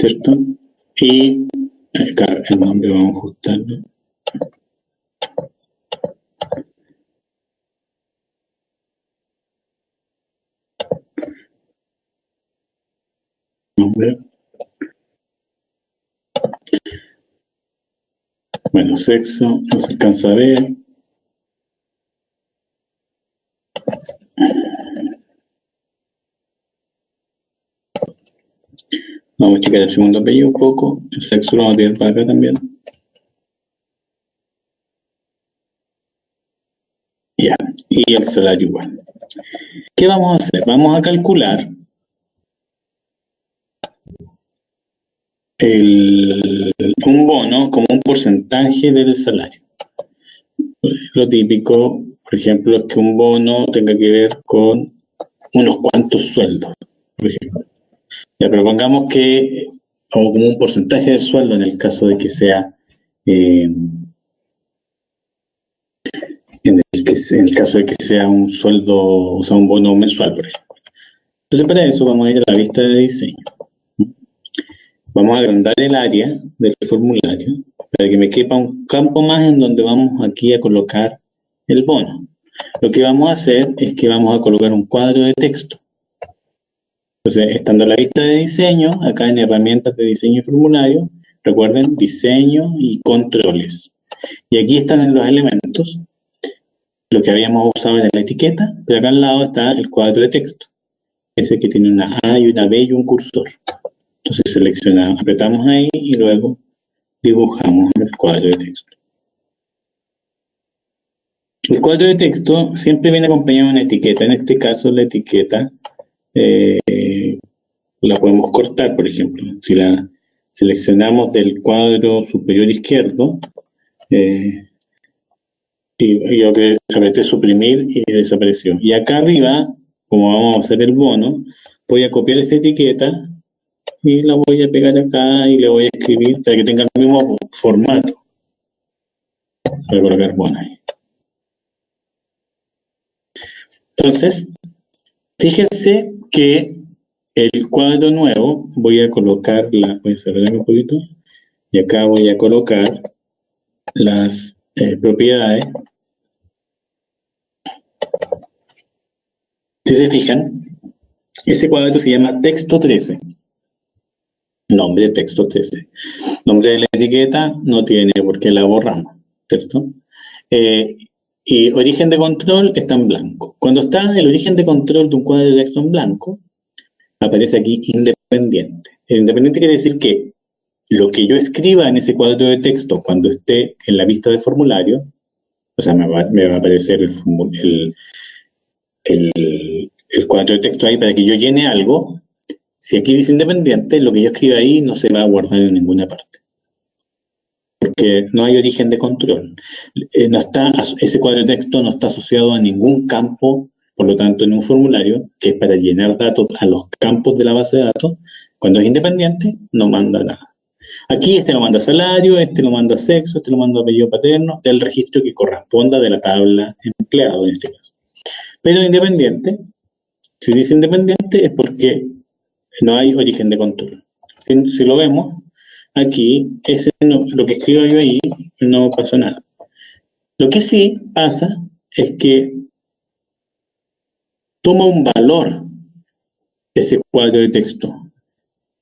¿Cierto? Y acá el nombre vamos a ajustarlo. Nombre. Bueno, sexo, no se alcanza a ver. Vamos a checar el segundo apellido un poco. El sexo lo vamos a tirar para acá también. Ya, y el salario igual. ¿Qué vamos a hacer? Vamos a calcular un bono como un porcentaje del salario. Lo típico, por ejemplo, es que un bono tenga que ver con unos cuantos sueldos, por ejemplo. Ya, pero pongamos que como un porcentaje del sueldo en el caso de que sea en el caso de que sea un sueldo, o sea, un bono mensual, por ejemplo. Entonces, para eso vamos a ir a la vista de diseño. Vamos a agrandar el área del formulario para que me quepa un campo más en donde vamos aquí a colocar el bono. Lo que vamos a hacer es que vamos a colocar un cuadro de texto. Entonces, estando en la vista de diseño, acá en herramientas de diseño y formulario, recuerden diseño y controles. Y aquí están los elementos, lo que habíamos usado en la etiqueta, pero acá al lado está el cuadro de texto, ese que tiene una A y una B y un cursor. Entonces seleccionamos, apretamos ahí y luego dibujamos el cuadro de texto. El cuadro de texto siempre viene acompañado de una etiqueta. En este caso la etiqueta la podemos cortar, por ejemplo. Si la seleccionamos del cuadro superior izquierdo, y yo que apreté suprimir y desapareció. Y acá arriba, como vamos a hacer el bono, voy a copiar esta etiqueta y la voy a pegar acá y le voy a escribir para que tenga el mismo formato. Voy a colocar bono ahí. Entonces, fíjense que el cuadro nuevo voy a colocar, voy a cerrar un poquito, y acá voy a colocar las propiedades Si se fijan, ese cuadro se llama texto 13. Nombre de texto 13. Nombre de la etiqueta no tiene por qué la borramos, ¿cierto? Y origen de control está en blanco. Cuando está el origen de control de un cuadro de texto en blanco, aparece aquí independiente. El independiente quiere decir que lo que yo escriba en ese cuadro de texto cuando esté en la vista de formulario, o sea, me va a aparecer el cuadro de texto ahí para que yo llene algo. Si aquí dice independiente, lo que yo escriba ahí no se va a guardar en ninguna parte, porque no hay origen de control. Ese cuadro de texto no está asociado a ningún campo, por lo tanto, en un formulario, que es para llenar datos a los campos de la base de datos, cuando es independiente, no manda nada. Aquí este lo manda salario, este lo manda sexo, este lo manda apellido paterno, del registro que corresponda de la tabla empleado en este caso. Pero independiente, si dice independiente es porque no hay origen de control. Si lo vemos, aquí lo que escribo yo ahí no pasa nada. Lo que sí pasa es que toma un valor ese cuadro de texto.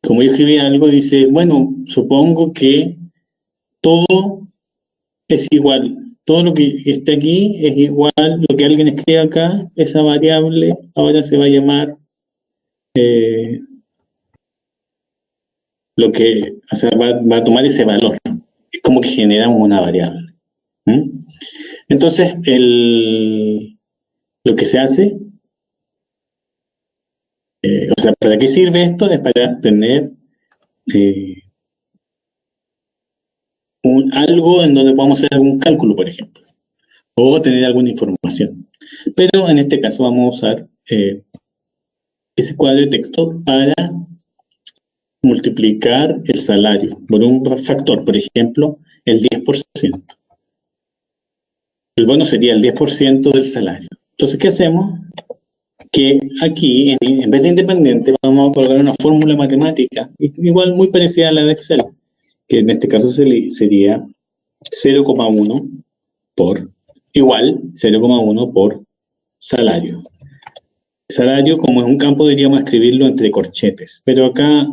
Como yo escribí algo, dice, bueno, supongo que todo es igual. Todo lo que está aquí es igual. Lo que alguien escribe acá, esa variable ahora se va a llamar o sea, va a tomar ese valor. Es como que generamos una variable. ¿Mm? Entonces, lo que se hace, o sea, ¿para qué sirve esto? Es para tener algo en donde podamos hacer algún cálculo, por ejemplo, o tener alguna información. Pero en este caso vamos a usar ese cuadro de texto para multiplicar el salario por un factor, por ejemplo, el 10%. El bono sería el 10% del salario. Entonces, ¿qué hacemos? Que aquí, en vez de independiente, vamos a colocar una fórmula matemática, igual muy parecida a la de Excel, que en este caso sería 0,1 por igual 0,1 por salario. Salario, como es un campo, deberíamos escribirlo entre corchetes, pero acá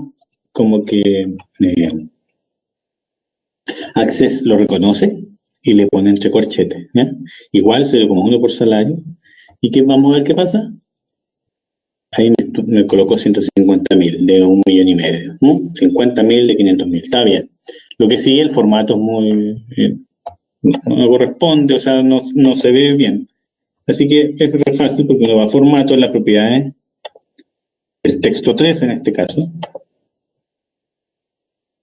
como que Access lo reconoce y le pone entre corchetes, ¿ya? Igual 0,1 por salario. ¿Y qué vamos a ver qué pasa? Ahí me colocó 150.000 de 1,5 millones, ¿no? 50.000 de 500.000, está bien. Lo que sí, el formato es muy... no corresponde, o sea, no se ve bien. Así que es re fácil porque uno va a formato en las propiedades, el texto 3 en este caso,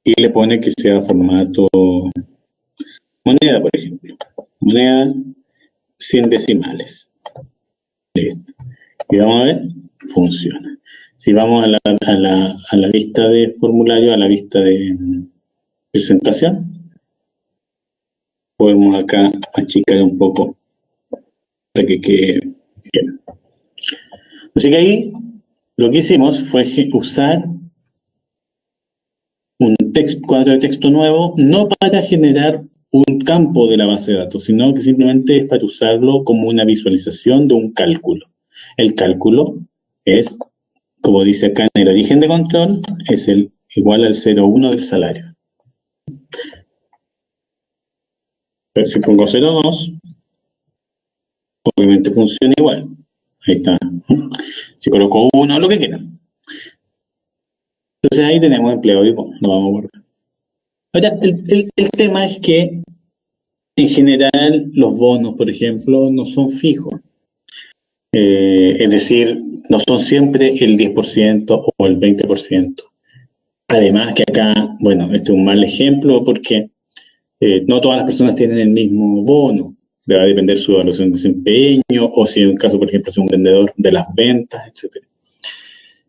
y le pone que sea formato moneda, por ejemplo. Moneda 100 decimales. Listo. Y vamos a ver, funciona. Si vamos a la vista de formulario, a la vista de presentación, podemos acá achicar un poco para que quede bien. Así que ahí lo que hicimos fue usar un cuadro de texto nuevo, no para generar un campo de la base de datos, sino que simplemente es para usarlo como una visualización de un cálculo. El cálculo es, como dice acá en el origen de control, es igual al 0,1 del salario. Pero si pongo 0,2, obviamente funciona igual. Ahí está. Si coloco 1, lo que quieran. Entonces ahí tenemos empleado y bono, lo vamos a guardar. Ahora, el tema es que en general los bonos, por ejemplo, no son fijos. Es decir, no son siempre el 10% o el 20%. Además que acá, bueno, este es un mal ejemplo porque no todas las personas tienen el mismo bono. Va a depender su evaluación de desempeño o si en un caso, por ejemplo, es un vendedor de las ventas, etc.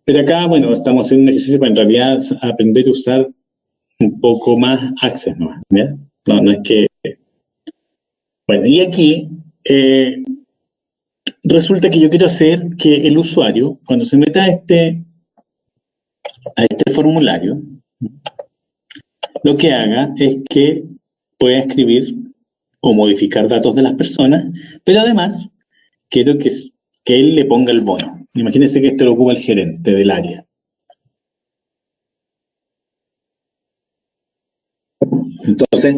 Pero acá, bueno, estamos haciendo un ejercicio para en realidad aprender a usar un poco más Access, ¿no? ¿Ya? No es que... Bueno, y aquí resulta que yo quiero hacer que el usuario, cuando se meta a este formulario, lo que haga es que pueda escribir o modificar datos de las personas, pero además quiero que él le ponga el bono. Imagínense que esto lo ocupa el gerente del área. Entonces,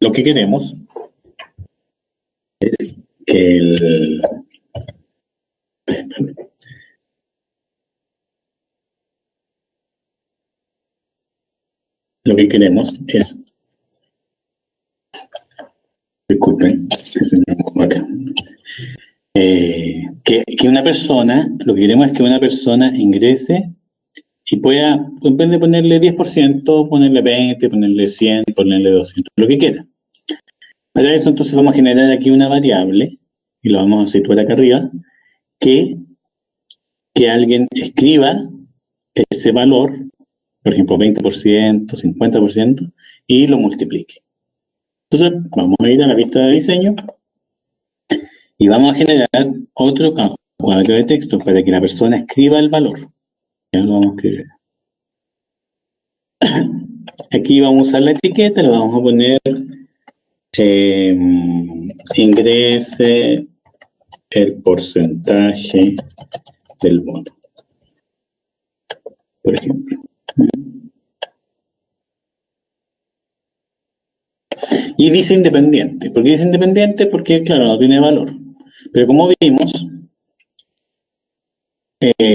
lo que queremos es que lo que queremos es, disculpen, acá. Que una persona, lo que queremos es que una persona ingrese y pueda, en vez de ponerle 10%, ponerle 20, ponerle 100, ponerle 200, lo que quiera. Para eso entonces vamos a generar aquí una variable, y lo vamos a situar acá arriba, que alguien escriba ese valor, por ejemplo 20%, 50%, y lo multiplique. Entonces vamos a ir a la vista de diseño y vamos a generar otro cuadro de texto para que la persona escriba el valor. Ya lo vamos a escribir. Aquí vamos a usar la etiqueta, le vamos a poner ingrese el porcentaje del bono, por ejemplo. Y dice independiente. ¿Por qué dice independiente? Porque, claro, no tiene valor. Pero como vimos,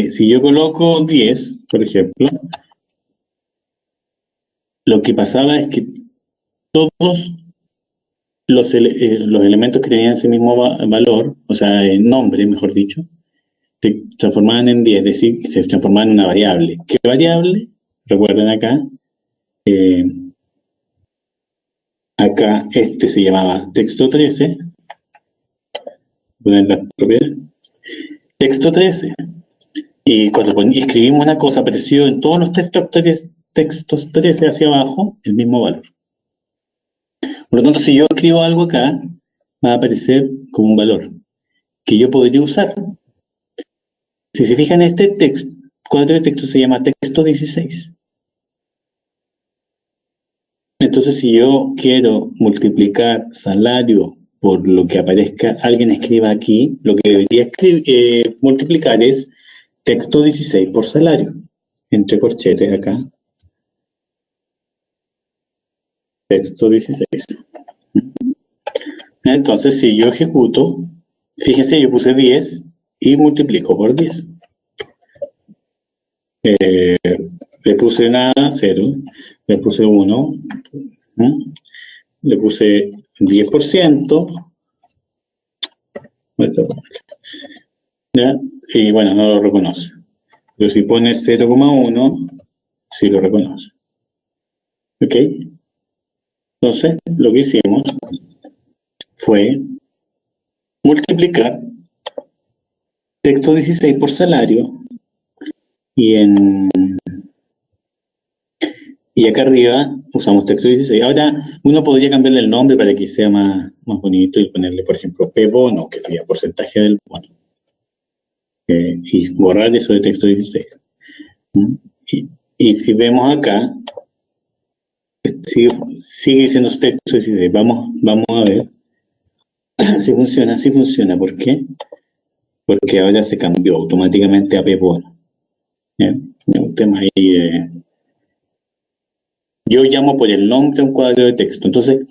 si yo coloco 10, por ejemplo, lo que pasaba es que todos los elementos que tenían ese mismo valor, o sea, el nombre, mejor dicho, se transformaban en 10, es decir, se transformaban en una variable. ¿Qué variable? Recuerden acá, acá este se llamaba texto 13, poner la propiedad, texto 13, y cuando escribimos una cosa apareció en todos los textos 13 hacia abajo el mismo valor. Por lo tanto, si yo escribo algo acá, va a aparecer como un valor que yo podría usar. Si se fijan, este cuadro de texto se llama texto 16. Entonces, si yo quiero multiplicar salario por lo que aparezca, alguien escriba aquí, lo que debería multiplicar es texto 16 por salario, entre corchetes acá. Texto 16. Entonces, si yo ejecuto, fíjense, yo puse 10 y multiplico por 10. Le puse nada, 0, le puse 1, le puse 10%, ¿ya? Y bueno, no lo reconoce. Pero si pone 0,1, sí lo reconoce. ¿Ok? Entonces, lo que hicimos fue multiplicar texto 16 por salario y acá arriba usamos texto 16. Ahora uno podría cambiarle el nombre para que sea más bonito y ponerle, por ejemplo, P bono, que sería porcentaje del bono. Y borrar eso de texto 16. Y si vemos acá, sigue siendo texto 16. Vamos a ver si funciona. Sí funciona. ¿Por qué? Porque ahora se cambió automáticamente a P bono. Un tema ahí. Yo llamo por el nombre a un cuadro de texto. Entonces,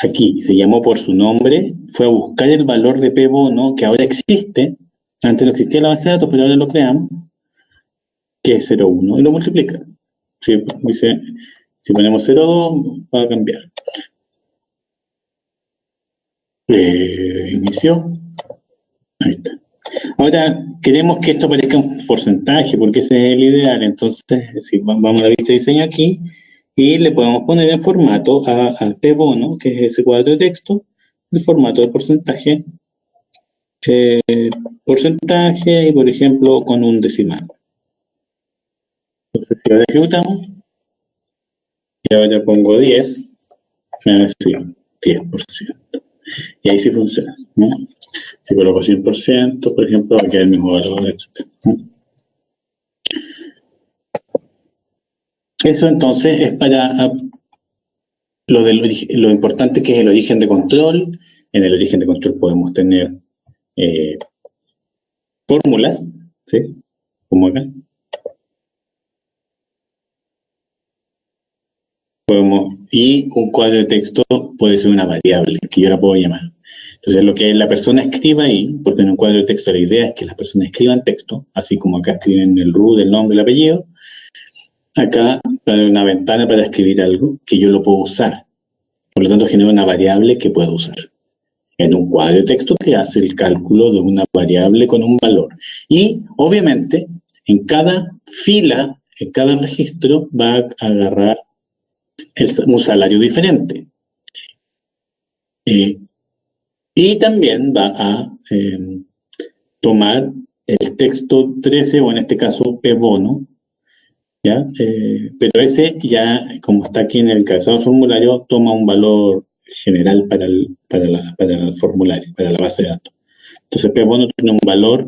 aquí se llamó por su nombre, fue a buscar el valor de P bono que ahora existe. Antes no existía la base de datos, pero ahora lo creamos, que es 0,1, y lo multiplica. Si ponemos 0,2, va a cambiar. Inició. Ahí está. Ahora, queremos que esto aparezca en porcentaje, porque ese es el ideal. Entonces, si vamos a la vista de diseño aquí, y le podemos poner en formato al P bono, que es ese cuadro de texto, el formato de porcentaje, y por ejemplo con un decimal. Entonces si ahora ejecutamos, y ahora pongo 10, me va a decir 10%. Y ahí sí funciona, ¿no? Si coloco 100%, por ejemplo, va a quedar el mismo valor, etc. Eso entonces es para lo importante que es el origen de control. En el origen de control podemos tener fórmulas, ¿sí? Como acá. Y un cuadro de texto puede ser una variable que yo la puedo llamar. Entonces, lo que la persona escriba ahí, porque en un cuadro de texto la idea es que las personas escriban texto, así como acá escriben el root, el nombre, el apellido, acá hay una ventana para escribir algo que yo lo puedo usar. Por lo tanto, genera una variable que puedo usar en un cuadro de texto que hace el cálculo de una variable con un valor. Y, obviamente, en cada fila, en cada registro, va a agarrar un salario diferente. Y también va a tomar el texto 13, o en este caso P-bono, ¿ya? Pero ese ya, como está aquí en el encabezado formulario, toma un valor general para el formulario, para la base de datos. Entonces P-bono tiene un valor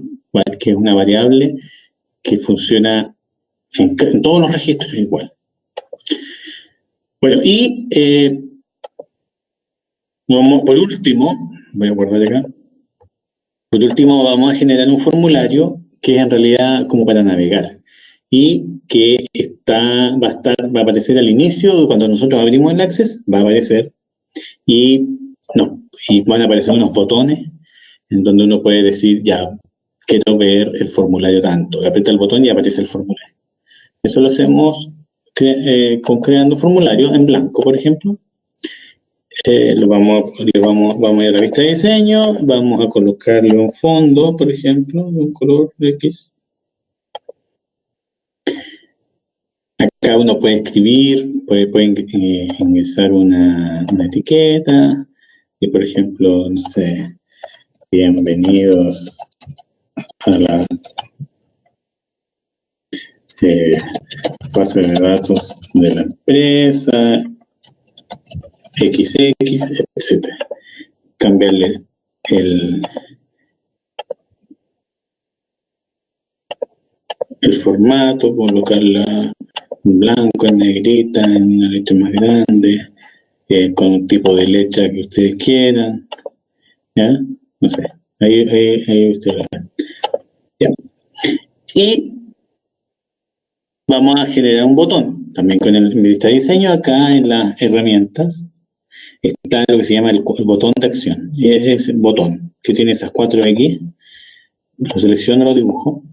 que es una variable que funciona en todos los registros igual. Bueno, y por último, voy a guardar acá. Por último, vamos a generar un formulario que es en realidad como para navegar y que va a aparecer al inicio, cuando nosotros abrimos el Access, va a aparecer y van a aparecer unos botones en donde uno puede decir, ya, quiero ver el formulario tanto. Aprieta el botón y aparece el formulario. Eso lo hacemos creando formularios en blanco, por ejemplo. Vamos a ir a la vista de diseño, vamos a colocarle un fondo, por ejemplo, de un color X. Acá uno puede escribir, puede ingresar una etiqueta, y por ejemplo, no sé, bienvenidos a la base de datos de la empresa, XX, etc. Cambiarle el formato, colocarla en blanco, en negrita, en una letra más grande, con un tipo de letra que ustedes quieran, ¿ya? No sé, ahí ustedes lo ven. ¿Ya? Y vamos a generar un botón, también con el lista de diseño, acá en las herramientas, está lo que se llama el botón de acción. Y es el botón que tiene esas 4X, lo selecciono, lo dibujo,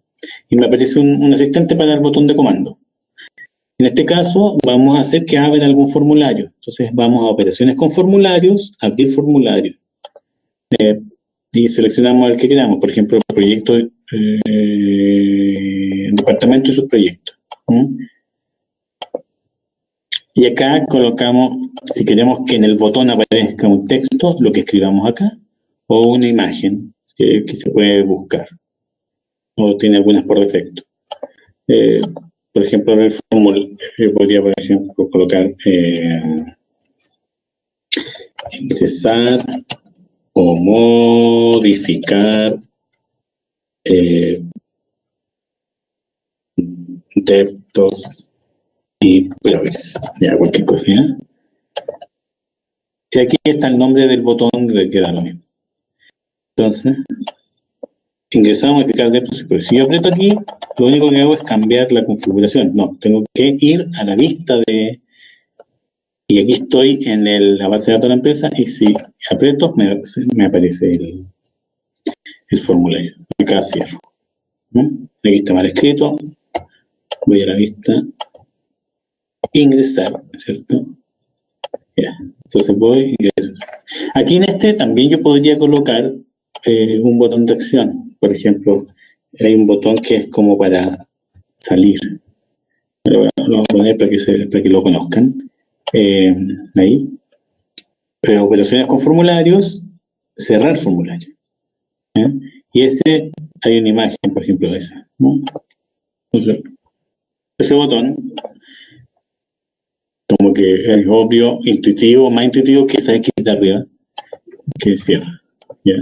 y me aparece un asistente para el botón de comando. En este caso, vamos a hacer que abra algún formulario. Entonces, vamos a operaciones con formularios, abrir formulario. Y seleccionamos el que queramos, por ejemplo, el proyecto, departamento y sus proyectos. Y acá colocamos, si queremos que en el botón aparezca un texto, lo que escribamos acá, o una imagen que se puede buscar, o tiene algunas por defecto. Por ejemplo, en el formulario podría, por ejemplo, colocar ingresar o modificar deptos y progress, ya cualquier cosa, ¿ya? Y aquí está el nombre del botón que da lo mismo. Entonces, ingresar, modificar deptos y progress. Si yo aprieto aquí, lo único que hago es cambiar la configuración. No, tengo que ir a la vista de... Y aquí estoy en la base de datos de la empresa, y si aprieto, me aparece el formulario. Acá cierro. Aquí está mal escrito. Voy a la vista. Ingresar, ¿cierto? Ya. Entonces voy, ingreso. Aquí en este también yo podría colocar un botón de acción. Por ejemplo, hay un botón que es como para salir. Pero lo voy a poner para que lo conozcan. Ahí. Operaciones con formularios, cerrar formulario. ¿Ya? Y hay una imagen, por ejemplo, de esa, ¿no? Entonces, ese botón, como que es obvio, intuitivo, más intuitivo que esa X de arriba, que cierra. ¿Ya?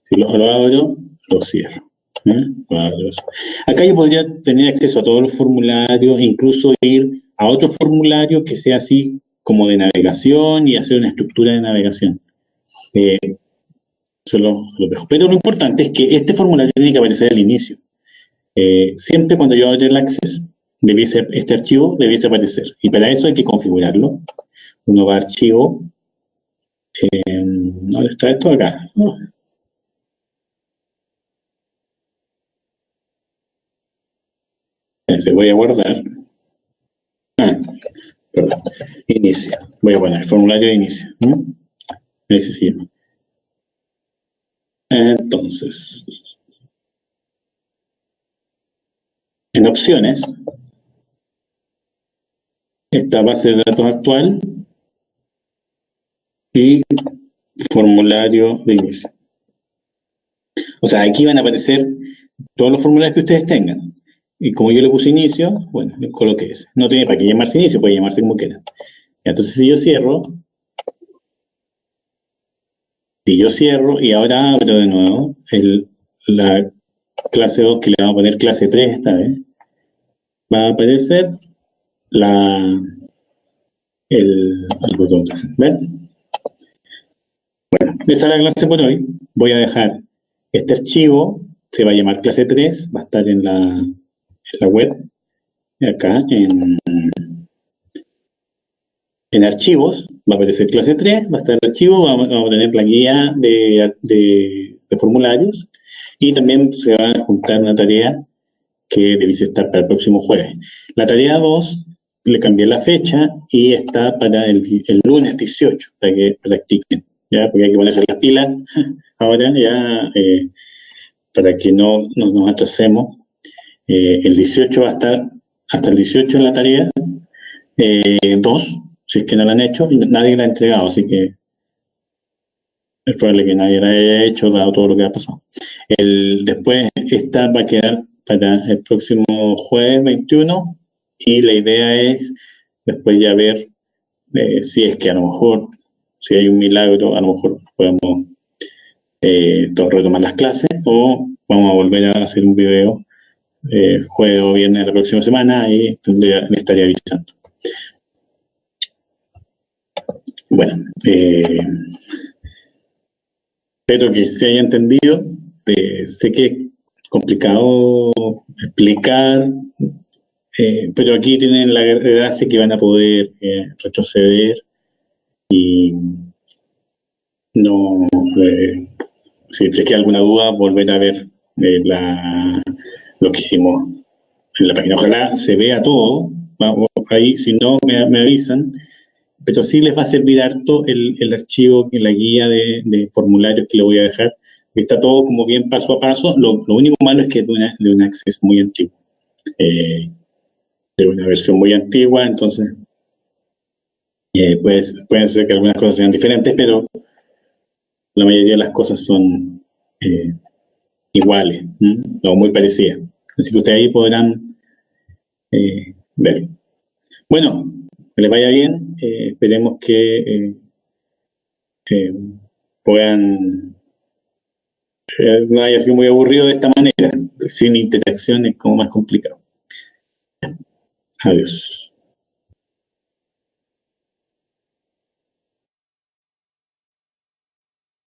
Si lo abro, lo cierro. Acá yo podría tener acceso a todos los formularios, incluso ir a otro formulario que sea así como de navegación y hacer una estructura de navegación. Se lo dejo. Pero lo importante es que este formulario tiene que aparecer al inicio. Siempre cuando yo abra el Access, este archivo debiese aparecer. Y para eso hay que configurarlo. Uno va a archivo. ¿Dónde está esto? Acá. Voy a guardar. Perdón. Inicio. Voy a poner formulario de inicio. Ese sí. Entonces, en opciones, esta base de datos actual y formulario de inicio. O sea, aquí van a aparecer todos los formularios que ustedes tengan. Y como yo le puse inicio, bueno, le coloqué ese. No tiene para qué llamarse inicio, puede llamarse como quiera. Entonces, si yo cierro y ahora abro de nuevo la clase 2, que le vamos a poner clase 3 esta vez, va a aparecer el botón. ¿Ven? Bueno, esa es la clase por hoy. Voy a dejar este archivo, se va a llamar clase 3, va a estar en la web, acá en archivos, va a aparecer clase 3, va a estar el archivo, vamos a tener la guía de formularios y también se va a juntar una tarea que debiese estar para el próximo jueves. La tarea 2 le cambié la fecha y está para el lunes 18, para que practiquen, ¿ya? Porque hay que ponerse las pilas ahora ya, para que no nos atrasemos. El 18 va a estar, hasta el 18 en la tarea 2, si es que no la han hecho, y nadie la ha entregado, así que es probable que nadie la haya hecho, dado todo lo que ha pasado. Después, esta va a quedar para el próximo jueves 21, y la idea es después ya ver si es que a lo mejor, si hay un milagro, a lo mejor podemos retomar las clases o vamos a volver a hacer un video jueves o viernes de la próxima semana y le estaría avisando. Bueno, espero que se haya entendido. Sé que es complicado explicar, pero aquí tienen la gracia que van a poder retroceder y no, si les queda alguna duda, volver a ver lo que hicimos en la página. Ojalá se vea todo. Vamos, ahí, si no, me avisan. Pero sí les va a servir harto el archivo, la guía de formularios que le voy a dejar. Está todo como bien paso a paso. Lo único malo es que es de un acceso muy antiguo. De una versión muy antigua, entonces pueden ser que algunas cosas sean diferentes, pero la mayoría de las cosas son iguales, o muy parecidas. Así que ustedes ahí podrán ver. Bueno, que les vaya bien. Esperemos que puedan, no haya sido muy aburrido de esta manera. Sin interacción es como más complicado. Adiós.